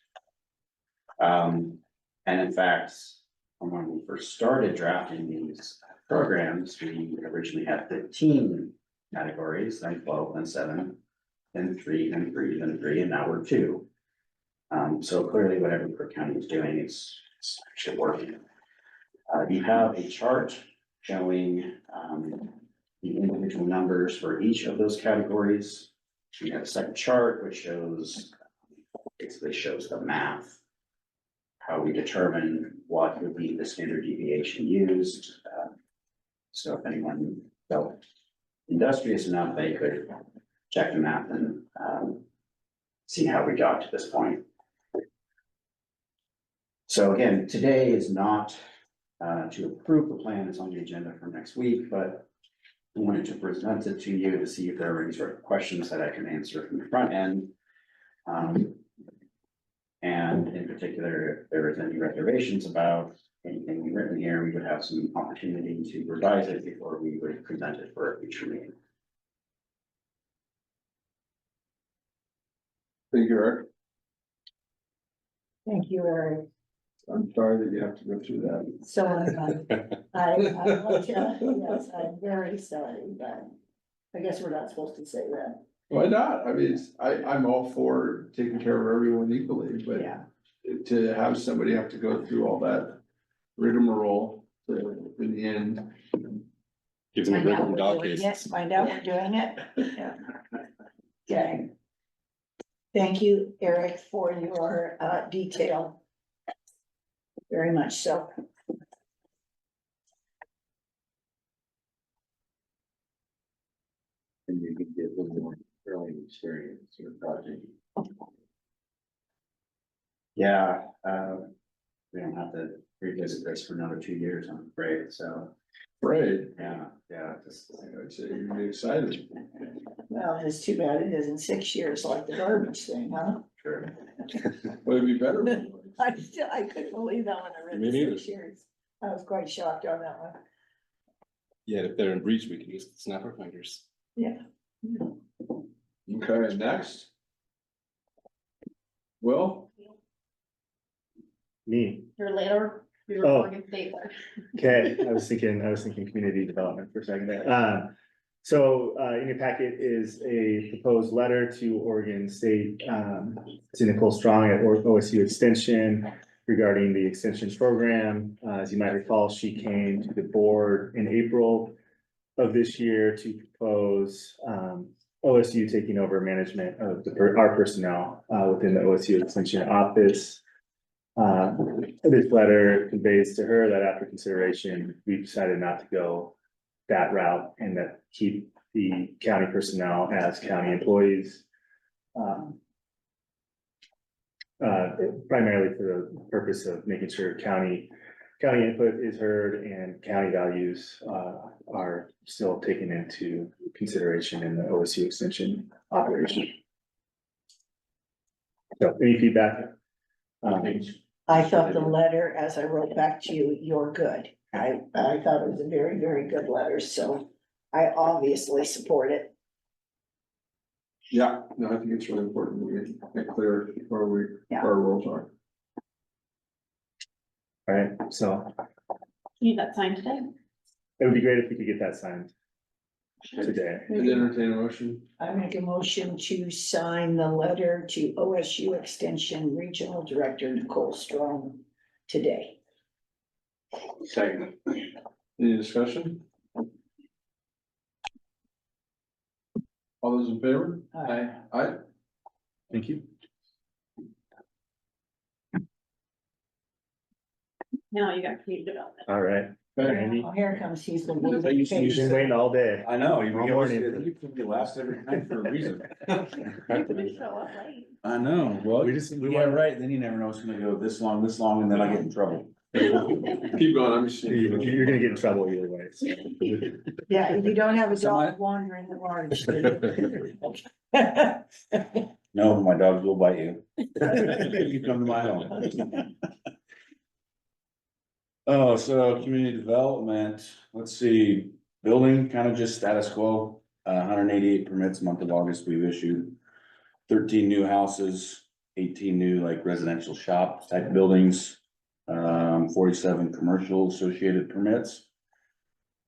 S13: And in fact, when we first started drafting these programs, we originally had 15 categories, then 12, then 7, then 3, then 3, then 3, and now we're 2. So clearly whatever Crook County is doing is actually working. You have a chart showing the individual numbers for each of those categories. You have a second chart which basically shows the math, how we determine what would be the standard deviation used. So if anyone felt industrious enough, they could check the math and see how we got to this point. So again, today is not to approve the plan. It's on the agenda for next week, but I wanted to present it to you to see if there are any sort of questions that I can answer from the front end. And in particular, if there is any reservations about anything we've written here, we would have some opportunity to revise it before we would present it for a future meeting.
S2: Thank you, Eric.
S6: Thank you, Eric.
S2: I'm sorry that you have to go through that.
S6: So I want to, yes, I'm very sorry, but I guess we're not supposed to say that.
S2: Why not? I mean, I'm all for taking care of everyone equally, but
S6: Yeah.
S2: to have somebody have to go through all that rigmarole in the end.
S9: Gives them a
S6: Find
S9: break
S6: out
S9: from
S6: we're
S9: dog
S6: doing it.
S9: cases.
S6: Find out we're doing it. Yeah. Okay. Thank you, Eric, for your detail. Very much so.
S7: And you can get a little more early experience in the project.
S13: Yeah, we don't have to revisit this for another 2 years, I'm afraid, so,
S2: Right.
S13: yeah,
S2: I'd say you'd be excited.
S6: Well, it's too bad it isn't 6 years like the garbage thing, huh?
S13: sure.
S2: But it'd be better.
S6: I couldn't believe that when I read
S9: Me
S6: the
S9: neither.
S6: 6 years. I was quite shocked on that one.
S9: Yeah, if they're in breach, we can just snap our fingers.
S6: Yeah.
S2: Okay, next. Will?
S12: Me,
S11: Your later, your
S12: Oh.
S11: Oregon State.
S12: okay, I was thinking community development for a second there. So in your packet is a proposed letter to Oregon State, to Nicole Strong at OSU Extension regarding the extension program. As you might recall, she came to the board in April of this year to propose OSU taking over management of our personnel within the OSU Extension office. This letter conveys to her that after consideration, we decided not to go that route and that keep the county personnel as county employees. Primarily for the purpose of making sure county input is heard and county values are still taken into consideration in the OSU extension operation. So any feedback?
S6: I thought the letter, as I wrote back to you, you're good. I thought it was a very, very good letter, so I obviously support it.
S2: Yeah, no, I think it's really important that we get clear where
S6: Yeah.
S2: our roles are.
S12: All right, so
S4: Need that signed today?
S12: it would be great if we could get that signed today.
S2: And entertain a motion.
S6: I make a motion to sign the letter to OSU Extension Regional Director Nicole Strong today.
S7: Second.
S2: Any discussion? All those in favor?
S6: Aye.
S2: Aye.
S12: Thank you.
S4: Now you got community development.
S12: All right, Randy,
S6: Oh, here comes, he's the.
S12: you've been waiting all day.
S7: I know,
S12: All morning.
S7: you last every night for a reason.
S4: You could show up late.
S7: I know, well,
S12: We
S7: yeah, right, then you never know it's gonna go this long, and then I get in trouble.
S2: Keep going, I'm just.
S12: You're gonna get in trouble either way. So.
S6: Yeah, if you don't have a
S7: So my-
S6: dog wandering the large.
S7: No, my dogs will bite you. You come to my home. Oh, so community development, let's see, building kind of just status quo, 188 permits, month of August we've issued. 13 new houses, 18 new like residential shop type buildings, 47 commercial associated permits.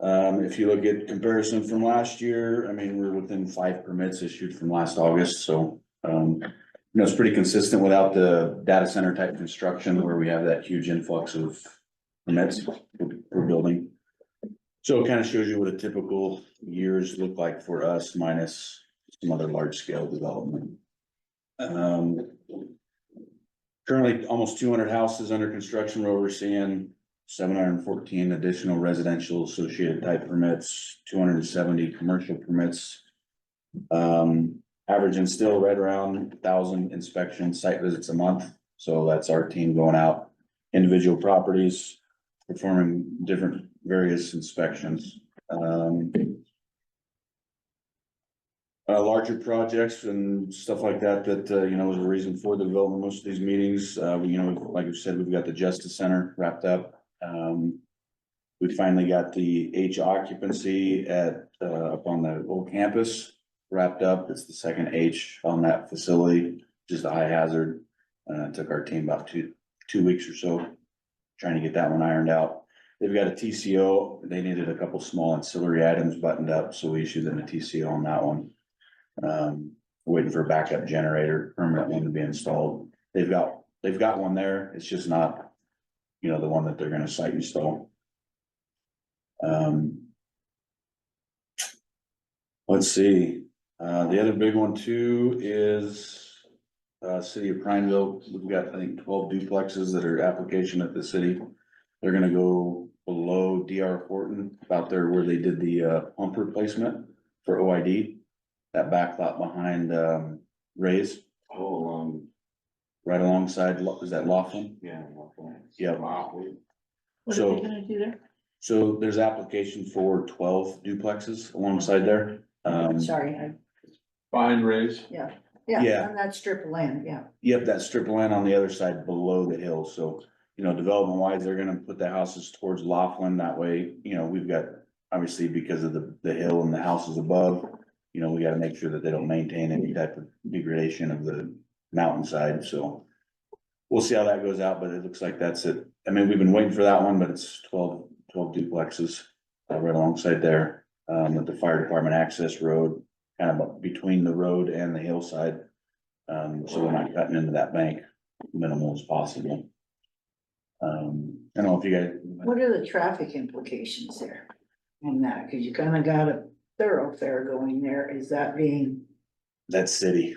S7: If you look at comparison from last year, I mean, we're within 5 permits issued from last August, so. You know, it's pretty consistent without the data center type construction where we have that huge influx of permits per building. So it kind of shows you what a typical years look like for us minus some other large scale development. Currently almost 200 houses under construction, where we're seeing 714 additional residential associated type permits, 270 commercial permits. Averaging still right around 1,000 inspection site visits a month. So that's our team going out, individual properties, performing different various inspections. Larger projects and stuff like that, you know, is a reason for the development of most of these meetings. You know, like we said, we've got the Justice Center wrapped up. We finally got the H occupancy at, up on the old campus wrapped up. It's the second H on that facility, just a high hazard. It took our team about two weeks or so trying to get that one ironed out. They've got a TCO. They needed a couple small ancillary items buttoned up, so we issued them a TCO on that one. Waiting for a backup generator, permanent one to be installed. They've got one there. It's just not, you know, the one that they're gonna site install. Let's see. The other big one too is city of Prineville. We've got, I think, 12 duplexes that are application at the city. They're gonna go below DR Horton, about there where they did the pump replacement for OID. That back lot behind Ray's. Oh, right alongside, is that Laughlin? Yeah. Yeah.
S4: What are
S2: So-
S4: they gonna do there?
S2: So there's application for 12 duplexes alongside there.
S6: Sorry,
S2: Behind Ray's.
S6: yeah,
S2: Yeah.
S6: on that strip of land, yeah.
S2: Yep, that strip of land on the other side below the hill, so, you know, development wise, they're gonna put the houses towards Laughlin, that way, you know, we've got. Obviously, because of the hill and the houses above, you know, we gotta make sure that they don't maintain any type of degradation of the mountainside, so. We'll see how that goes out, but it looks like that's it. I mean, we've been waiting for that one, but it's 12 duplexes right alongside there, at the fire department access road, kind of between the road and the hillside. So we're not cutting into that bank, minimal as possible. I don't know if you guys.
S6: What are the traffic implications there on that? Cause you kinda got a thoroughfare going there. Is that being,
S2: That's city.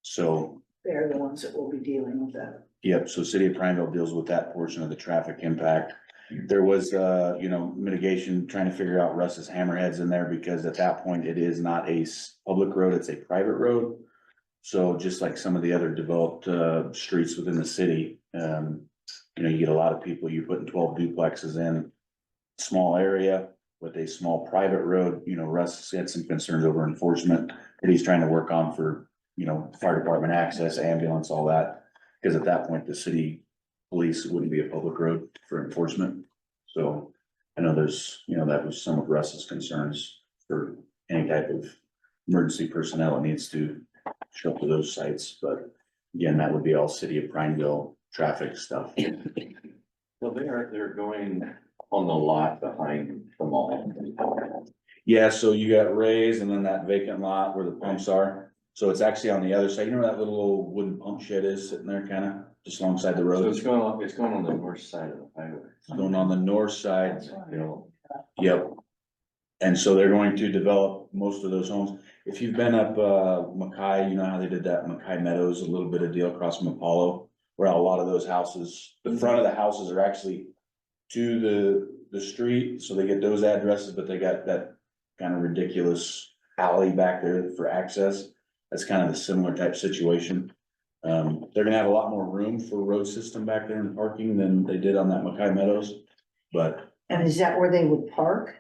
S2: So,
S6: they're the ones that will be dealing with that?
S2: yep, so city of Prineville deals with that portion of the traffic impact. There was, you know, mitigation, trying to figure out Russ's hammerheads in there, because at that point, it is not a public road, it's a private road. So just like some of the other developed, streets within the city, you know, you get a lot of people, you're putting 12 duplexes in. Small area with a small private road, you know, Russ had some concerns over enforcement that he's trying to work on for, you know, fire department access, ambulance, all that. Cause at that point, the city police wouldn't be a public road for enforcement. So I know there's, you know, that was some of Russ's concerns
S7: for any type of emergency personnel that needs to show up to those sites, but again, that would be all city of Prineville traffic stuff.
S13: Well, they're going on the lot behind the mall.
S7: Yeah, so you got Ray's and then that vacant lot where the pumps are. So it's actually on the other side. You know where that little old wooden pump shed is sitting there kind of just alongside the
S13: So
S7: road?
S13: it's going on the north side of the highway.
S7: Going on the north side, you know. Yep. And so they're going to develop most of those homes. If you've been up, Mackay, you know how they did that Mackay Meadows, a little bit of deal across from Apollo, where a lot of those houses, the front of the houses are actually to the street, so they get those addresses, but they got that kind of ridiculous alley back there for access. That's kind of a similar type situation. They're gonna have a lot more room for road system back there and parking than they did on that Mackay Meadows, but
S6: And is that where they would park?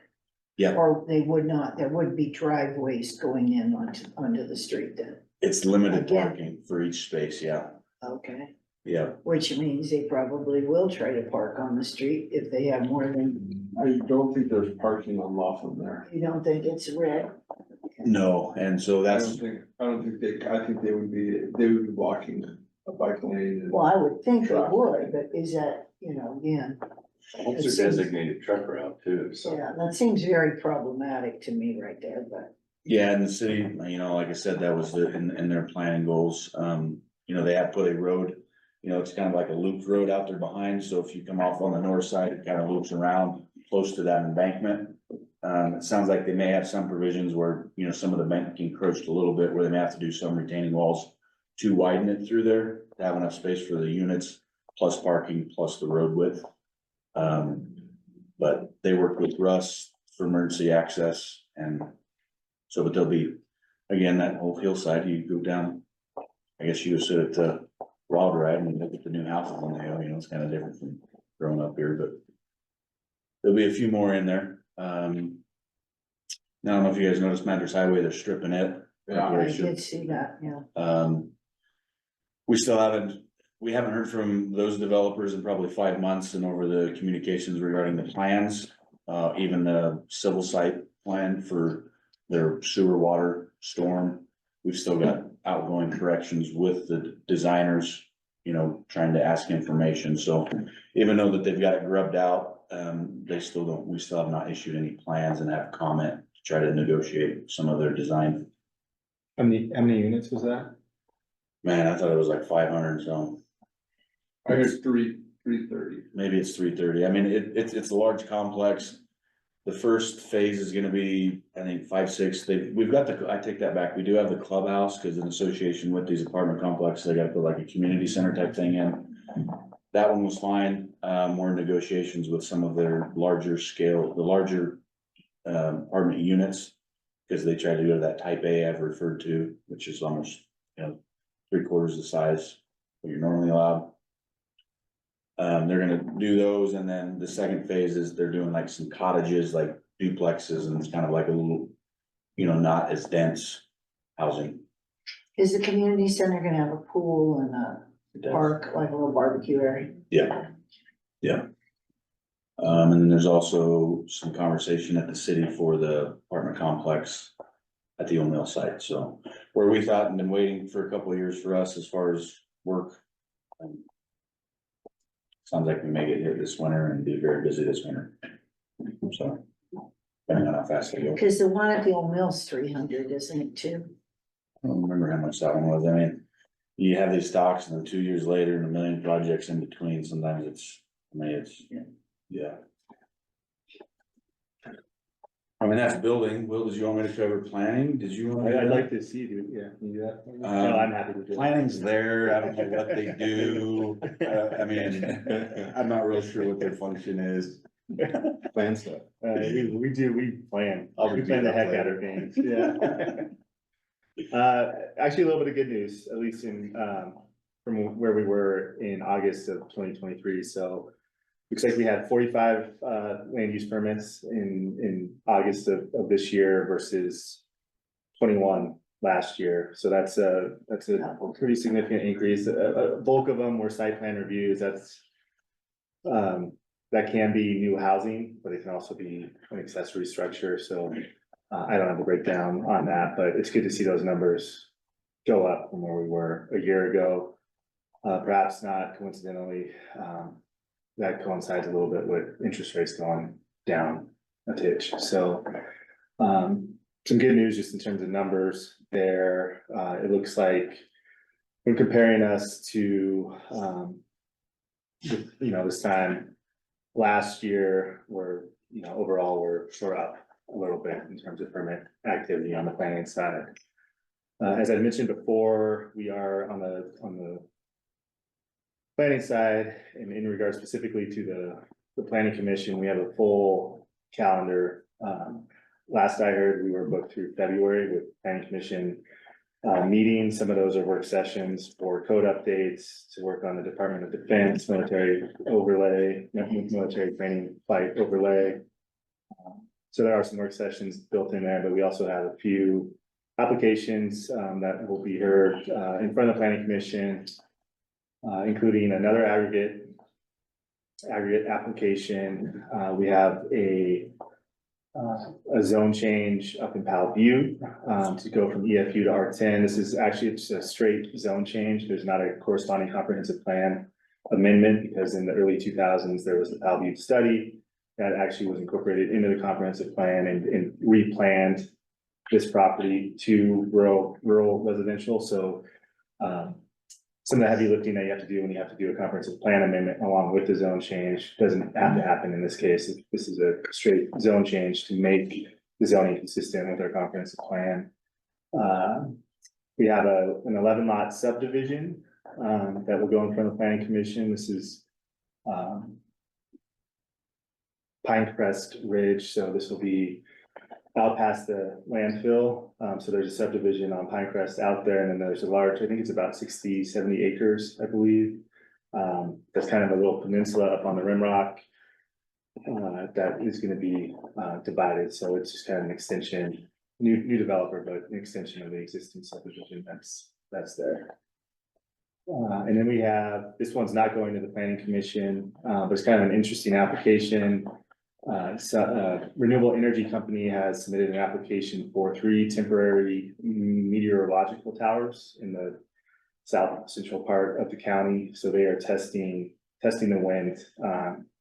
S7: yeah,
S6: Or they would not, there would be driveways going in onto the street then?
S7: it's limited
S6: Again.
S7: parking for each space, yeah,
S6: Okay,
S7: yeah.
S6: which means they probably will try to park on the street if they have more than,
S2: I don't think there's parking on Laughlin there.
S6: you don't think it's red?
S7: No, and so
S2: I
S7: that's,
S2: don't think I think they would be blocking a bike lane and.
S6: Well, I would think they would, but is that, again,
S13: It's a designated truck route too, so.
S6: yeah, that seems very problematic to me right there, but.
S7: yeah, in the city, like I said, that was in their planning goals. They have put a road, it's kind of like a loop road out there behind, so if you come off on the north side, it kind of loops around close to that embankment. It sounds like they may have some provisions where, some of the bank encroached a little bit, where they may have to do some retaining walls to widen it through there, to have enough space for the units, plus parking, plus the road width. But they work with Russ for emergency access, and so, but there'll be, again, that whole hillside, you go down, I guess you would sit at the Wild Ride and look at the new houses on the hill, it's kind of different from growing up here, but there'll be a few more in there. Now, I don't know if you guys noticed Madras Highway, they're stripping it.
S6: I did see that, yeah.
S7: We haven't heard from those developers in probably 5 months, and over the communications regarding the plans, even the civil site plan for their sewer, water, storm. We've still got outgoing corrections with the designers, trying to ask information. So even though that they've got it grubbed out, we still have not issued any plans and have comment to try to negotiate some of their design.
S12: How many units was that?
S7: Man, I thought it was like 500, so.
S2: I heard 330.
S7: Maybe it's 330. I mean, it's a large complex. The first phase is gonna be, I think, 5, 6. I take that back. We do have the clubhouse, because in association with these apartment complexes, they gotta put like a community center type thing in. That one was fine. We're in negotiations with some of their larger apartment units, because they try to go to that type A I've referred to, which is almost, 3/4 the size that you're normally allowed. They're gonna do those, and then the second phase is they're doing like some cottages, like duplexes, and it's kind of like a little, not as dense housing.
S6: Is the community center gonna have a pool and a park, like a little barbecue area?
S7: Yeah. Yeah. And then there's also some conversation at the city for the apartment complex at the Old Mill site, so where we thought and been waiting for a couple of years for us as far as work. Sounds like we may get hit this winter and be very busy this winter. So, depending on how fast they go.
S6: Cause the one at the old mill's 300, isn't it too?
S7: I don't remember how much that one was. I mean, you have these stocks and then 2 years later and a million projects in between. Sometimes yeah. I mean, that's building. Will, did you want me to cover planning? Did you want?
S12: I'd like to see you, yeah, can you do that? No, I'm happy to do it.
S7: Planning's there. I don't know what they do. I mean, I'm not real sure what their function is.
S12: Plan stuff. We plan.
S7: I'll
S12: We
S7: do
S12: plan the
S7: that
S12: heck out
S7: later.
S12: of things, yeah. Actually, a little bit of good news, at least from where we were in August of 2023, so. Looks like we had 45 land use permits in August of this year versus 21 last year. So that's a pretty significant increase. A bulk of them were site plan reviews. That's that can be new housing, but it can also be an accessory structure. So I don't have the breakdown on that, but it's good to see those numbers go up from where we were a year ago. Perhaps not coincidentally, that coincides a little bit with interest rates going down a titch. So, some good news just in terms of numbers there. It looks like when comparing us to, this time last year, overall, we're sort of up a little bit in terms of permit activity on the planning side. As I mentioned before, we are on the planning side, and in regards specifically to the planning commission, we have a full calendar. Last I heard, we were booked through February with planning commission meetings. Some of those are work sessions for code updates, to work on the Department of Defense, military overlay, military training flight overlay. So there are some work sessions built in there, but we also have a few applications that will be heard in front of the planning commission, including another aggregate application. We have a zone change up in Powell View to go from EFU to R10. This is actually, it's a straight zone change. There's not a corresponding comprehensive plan amendment, because in the early 2000s, there was the Powell View study that actually was incorporated into the comprehensive plan and replanned this property to rural residential. So some of the heavy lifting that you have to do when you have to do a comprehensive plan amendment along with the zone change doesn't have to happen in this case. This is a straight zone change to make the zoning consistent with our comprehensive plan. We have an 11 lot subdivision that will go in front of the planning commission. This is Pinecrest Ridge, so this will be out past the landfill. So there's a subdivision on Pinecrest out there, and then there's a large, I think it's about 60, 70 acres, I believe. That's kind of a little peninsula up on the Rimrock that is gonna be divided. So it's just kind of an extension, new developer, but an extension of the existing subdivision that's there. And then we have, this one's not going to the planning commission, but it's kind of an interesting application. Renewable energy company has submitted an application for 3 temporary meteorological towers in the south central part of the county. So they are testing the wind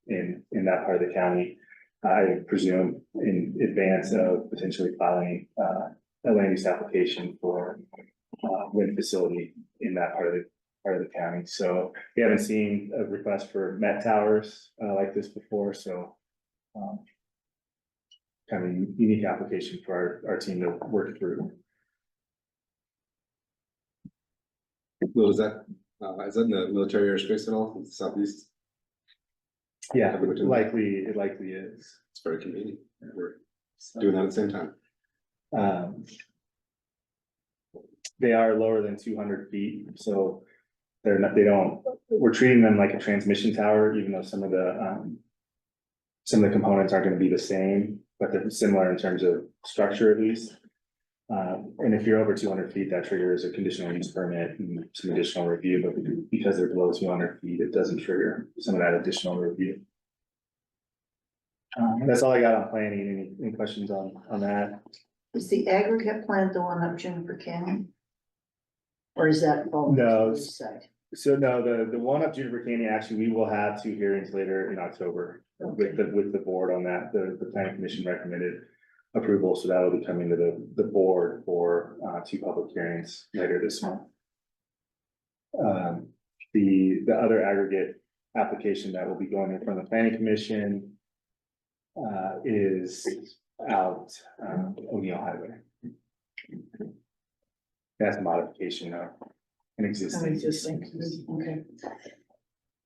S12: in that part of the county. I presume in advance of potentially filing a land use application for wind facility in that part of the county. So we haven't seen a request for Met towers like this before. So kind of a unique application for our team to work through.
S9: Well, is that in the military airspace at all, in the southeast?
S12: Yeah, it likely is.
S9: It's very convenient. We're doing that at the same time.
S12: They are lower than 200 feet, so we're treating them like a transmission tower, even though some of the components aren't gonna be the same, but they're similar in terms of structure at least. And if you're over 200 feet, that triggers a conditional use permit and some additional review, but because they're below 200 feet, it doesn't trigger some of that additional review. That's all I got on planning. Any questions on that?
S6: Is the aggregate plant the one up Juniper Canyon? Or is that?
S12: No.
S6: Side?
S12: So no, the one up Juniper Canyon, actually, we will have 2 hearings later in October with the board on that. The planning commission recommended approval, so that will be coming to the board for 2 public hearings later this month. The other aggregate application that will be going in front of the planning commission is out O'Neill Highway. That's a modification of an existing.
S6: Okay.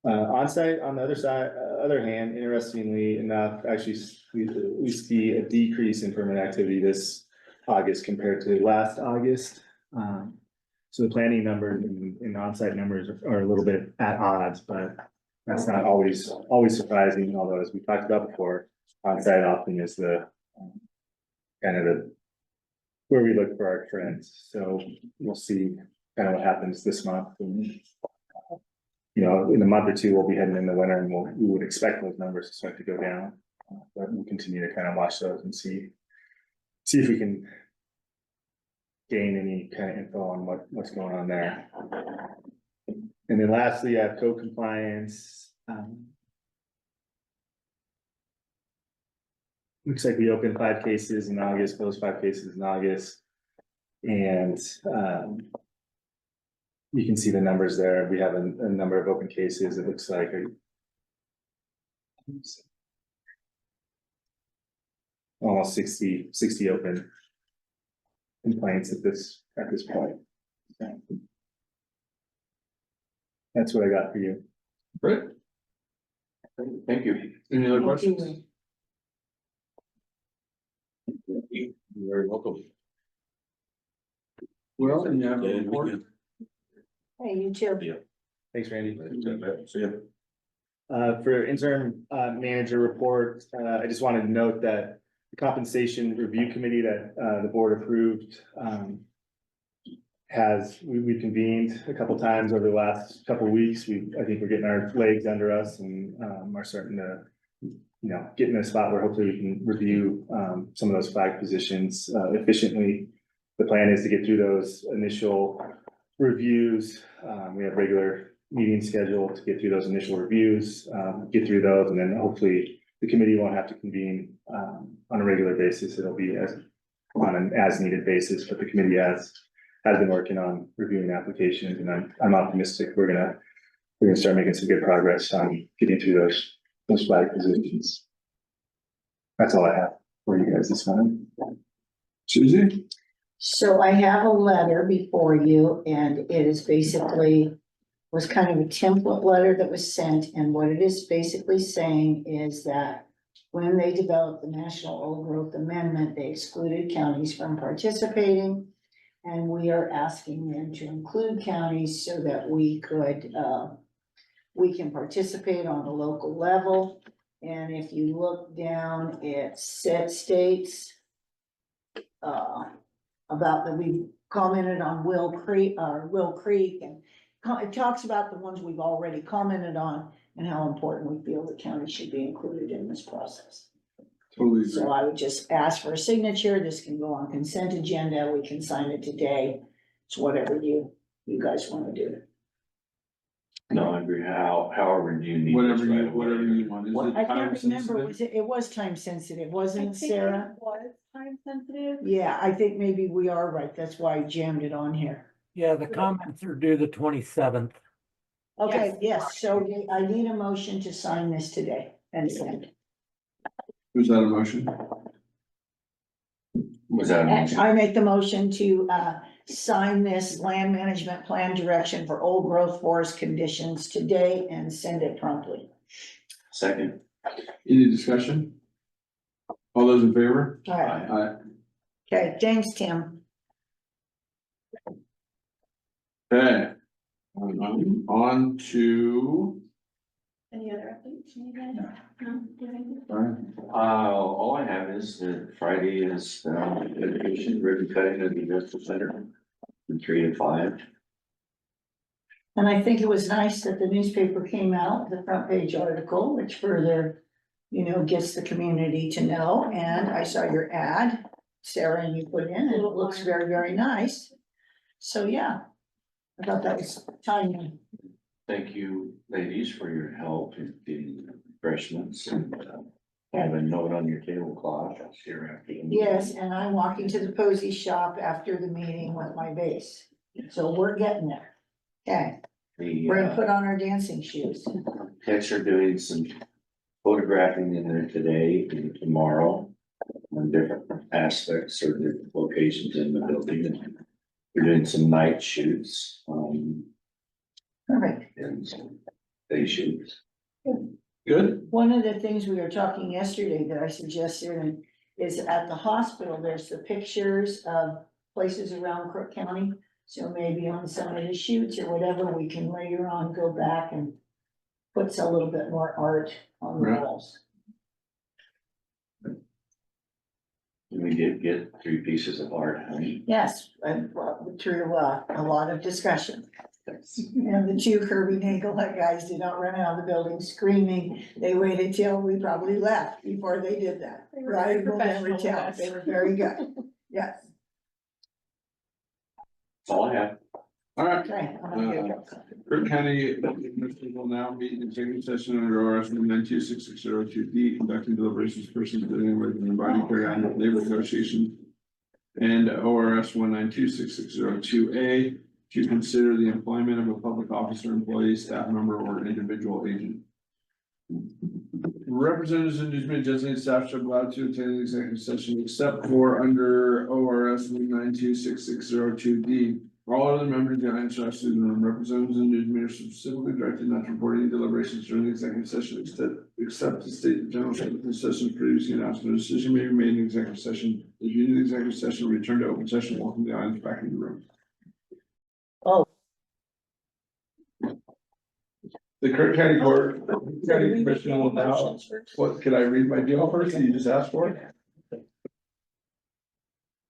S12: On-site, on the other hand, interestingly enough, actually, we see a decrease in permit activity this August compared to last August. So the planning numbers and on-site numbers are a little bit at odds, but that's not always surprising, although as we talked about before, on-site often is the kind of where we look for our trends. So we'll see kind of what happens this month. And, in a month or 2, we'll be heading in the winter, and we would expect those numbers to start to go down. But we'll continue to kind of watch those and see see if we can gain any kind of info on what's going on there. And then lastly, I have code compliance. Looks like we opened 5 cases in August, closed 5 cases in August. And you can see the numbers there. We have a number of open cases. It looks like almost 60 open complaints at this point. So that's what I got for you.
S2: Great.
S7: Thank you.
S2: Any other
S6: Thank
S2: questions?
S6: you.
S2: You're very welcome. Well, and you have a report?
S6: Hey, you too.
S12: Thanks, Randy.
S2: So, yeah.
S12: For interim manager report, I just wanted to note that the compensation review committee that the board approved we convened a couple times over the last couple weeks. I think we're getting our legs under us and are starting to, get in a spot where hopefully we can review some of those flag positions efficiently. The plan is to get through those initial reviews. We have regular meetings scheduled to get through those initial reviews, get through those, and then hopefully the committee won't have to convene on a regular basis. It'll be on an as needed basis, but the committee has been working on reviewing applications, and I'm optimistic we're gonna start making some good progress on getting through those flag positions. That's all I have for you guys this morning.
S2: Susie?
S6: So I have a letter before you, and it is basically, was kind of a template letter that was sent, and what it is basically saying is that when they developed the National Old Growth Amendment, they excluded counties from participating. And we are asking them to include counties so that we can participate on a local level. And if you look down, it states about that we commented on Will Creek, and it talks about the ones we've already commented on and how important we feel the county should be included in this process.
S2: Totally agree.
S6: So I would just ask for a signature. This can go on consent agenda. We can sign it today. It's whatever you guys want to do.
S7: No, I agree. However, do you need? this
S2: Whatever
S7: right away?
S2: whatever you want. Is it
S6: I
S2: time
S6: can't remember,
S2: sensitive?
S6: it was time sensitive,
S4: I
S6: wasn't it,
S4: think
S6: Sarah?
S4: it was time sensitive.
S6: Yeah, I think maybe we are right. That's why I jammed it on here.
S16: Yeah, the comments are due the 27th.
S6: Okay, yes, so I need a motion to sign this today and send.
S2: Was that a motion?
S7: Was that a
S6: And
S7: motion?
S6: I make the motion to sign this land management plan direction for old growth forest conditions today and send it promptly.
S7: Second.
S2: Any discussion? All those in favor?
S6: All right,
S2: Aye.
S6: okay, thanks, Tim.
S2: Okay. On to,
S4: Any other updates? You guys? No? Do you have anything?
S7: All I have is that Friday is education ribbon cutting at the Industrial Center from 3 to 5.
S6: And I think it was nice that the newspaper came out, the front page article, which further, gets the community to know. And I saw your ad, Sarah, and you put in, and it looks very, very nice. So, yeah, I thought that was timely.
S7: Thank you, ladies, for your help in getting refreshments and have a note on your tablecloth. I'll see her after the meeting.
S6: Yes, and I'm walking to the Posey shop after the meeting with my base. So we're getting there. Okay, we're gonna
S7: The
S6: put on our dancing shoes.
S7: techs are doing some photographing in there today and tomorrow on different aspects or the locations in the building. We're doing some night shoots,
S6: Perfect.
S7: and some day shoots.
S2: good?
S6: One of the things we were talking yesterday that I suggested is at the hospital, there's the pictures of places around Crook County. So maybe on some of the shoots or whatever, we can later on go back and put a little bit more art on the
S2: Right.
S6: walls.
S7: We did get 3 pieces of art, honey.
S6: Yes, and through a lot of discussion. And the two Kirby Nagel guys did not run out of the building screaming. They waited till we probably left before they did that.
S11: They were
S6: Right,
S11: very
S6: we'll never
S11: professional
S6: tell.
S11: with us.
S6: They were very good. Yes.
S7: That's all I have.
S2: All right.
S6: Okay. I'm gonna get a cup of coffee.
S2: Crook County Commission will now meet in executive session under ORS 1926602D, conducting deliberations persons that anyway can body carry on labor negotiations. And ORS 1926602A to consider the employment of a public officer, employee, staff member, or individual agent. Representatives and newsmen designated staff shall be allowed to attend the executive session except for under ORS 1926602D. All other members of the audience are interested in the room. Representatives and newsmen are specifically directed not to report any deliberations during the executive session, except to state the general session sessions previously announced. No decision may be made in executive session. If you do the executive session, return to open session, welcome the audience back in the room.
S6: Oh.
S2: The Crook County Commission will now, what, can I read my deal first that you just asked for?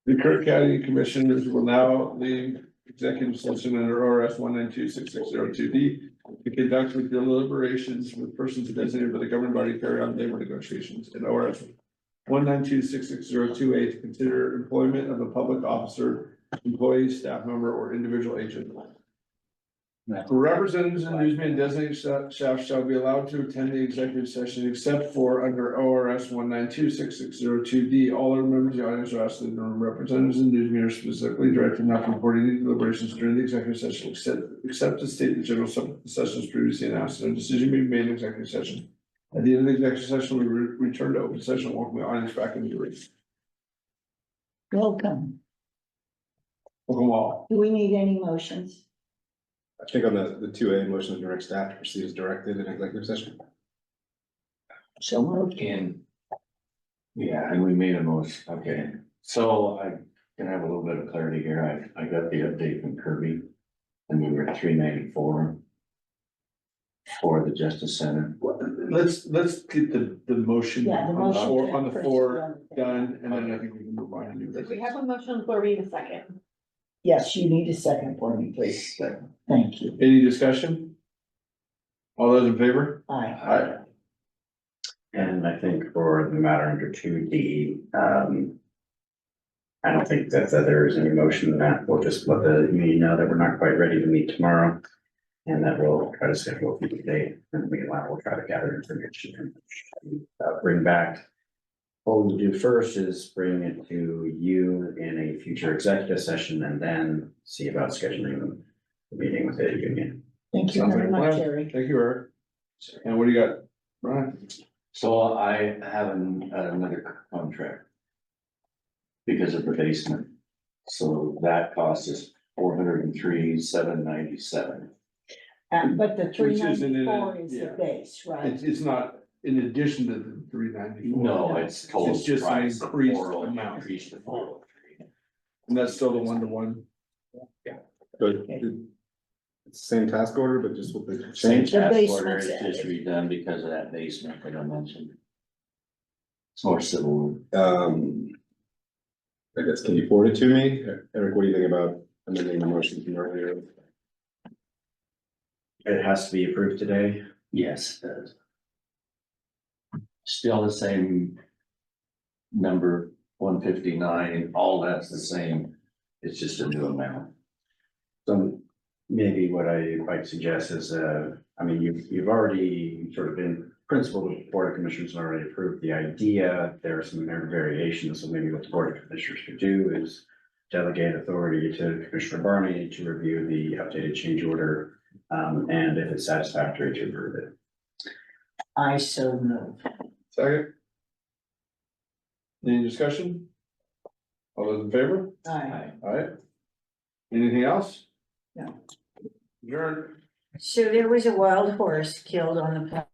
S2: The Crook County Commissioners will now leave executive session under ORS 1926602D to conduct with deliberations with persons designated by the governing body to carry on labor negotiations, and ORS 1926602A to consider employment of a public officer, employee, staff member, or individual agent. Representatives and newsmen designated staff shall be allowed to attend the executive session except for under ORS 1926602D. All other members of the audience are asked to the room. Representatives and newsmen are specifically directed not to report any deliberations during the executive session except to state the general sessions previously announced. No decision may be made in executive session. At the end of the executive session, we return to open session. Welcome the audience back into the room.
S6: Welcome.
S2: Welcome all.
S6: Do we need any motions?
S9: I think on the 2A motion to direct staff to proceed as directed in executive session.
S6: So moved.
S7: And. Yeah, and we made a motion, okay, so I can have a little bit of clarity here, I got the update from Kirby. And we were at 394. For the Justice Center.
S2: Let's get the motion
S6: Yeah, the motion
S2: on the
S6: first.
S2: floor done, and then I think we can move on and do
S11: If we
S2: this.
S11: have a motion on the floor, we need a second.
S6: Yes, you need a second for me, please. Thank you.
S2: Any discussion? All those in favor?
S6: Aye.
S2: Aye.
S13: And I think for the matter under 2D, I don't think that there is any motion in that. We'll just let the meeting know that we're not quite ready to meet tomorrow. And that we'll try to schedule a future date, and meanwhile, we'll try to gather information and bring back. What we'll do first is bring it to you in a future executive session and then see about scheduling the meeting with the union.
S6: Thank you
S2: Sounds
S6: very
S2: like a
S6: much,
S2: plan.
S6: Jerry.
S2: Thank you, Eric. And what do you got, Brian?
S7: So I have another contract. Because of the basement, so that cost is $403,797.
S6: But the
S2: Which isn't in it,
S6: 394 is the
S2: yeah.
S6: base, right?
S2: It's not in addition to the 394.
S7: No, it's total
S2: It's just an
S7: price of
S2: increased
S7: 403,
S2: amount.
S7: increased to 403.
S2: And that's still the 1-to-1.
S9: Good. It's the same task order, but just with the
S7: Same
S9: change.
S7: task
S6: basement's
S7: order is just
S6: added.
S7: redone because of that basement that I mentioned. It's more civil.
S9: I guess, can you forward it to me? Eric, what do you think about amending the motion from earlier?
S13: It has to be approved today.
S7: Yes, it does. Still the same number, 159, all that's the same, it's just a new amount.
S13: So maybe what I might suggest is, I mean, you've already sort of been principal, the Board of Commissioners already approved the idea. There are some variations, so maybe what the Board of Commissioners could do is delegate authority to Commissioner Barney to review the updated change order. And if it's satisfactory, to approve it.
S6: I so move.
S2: Second. Any discussion? All those in favor?
S6: Aye.
S2: All right. Anything else?
S6: No.
S2: Adjourned.
S6: So there was a wild horse killed on the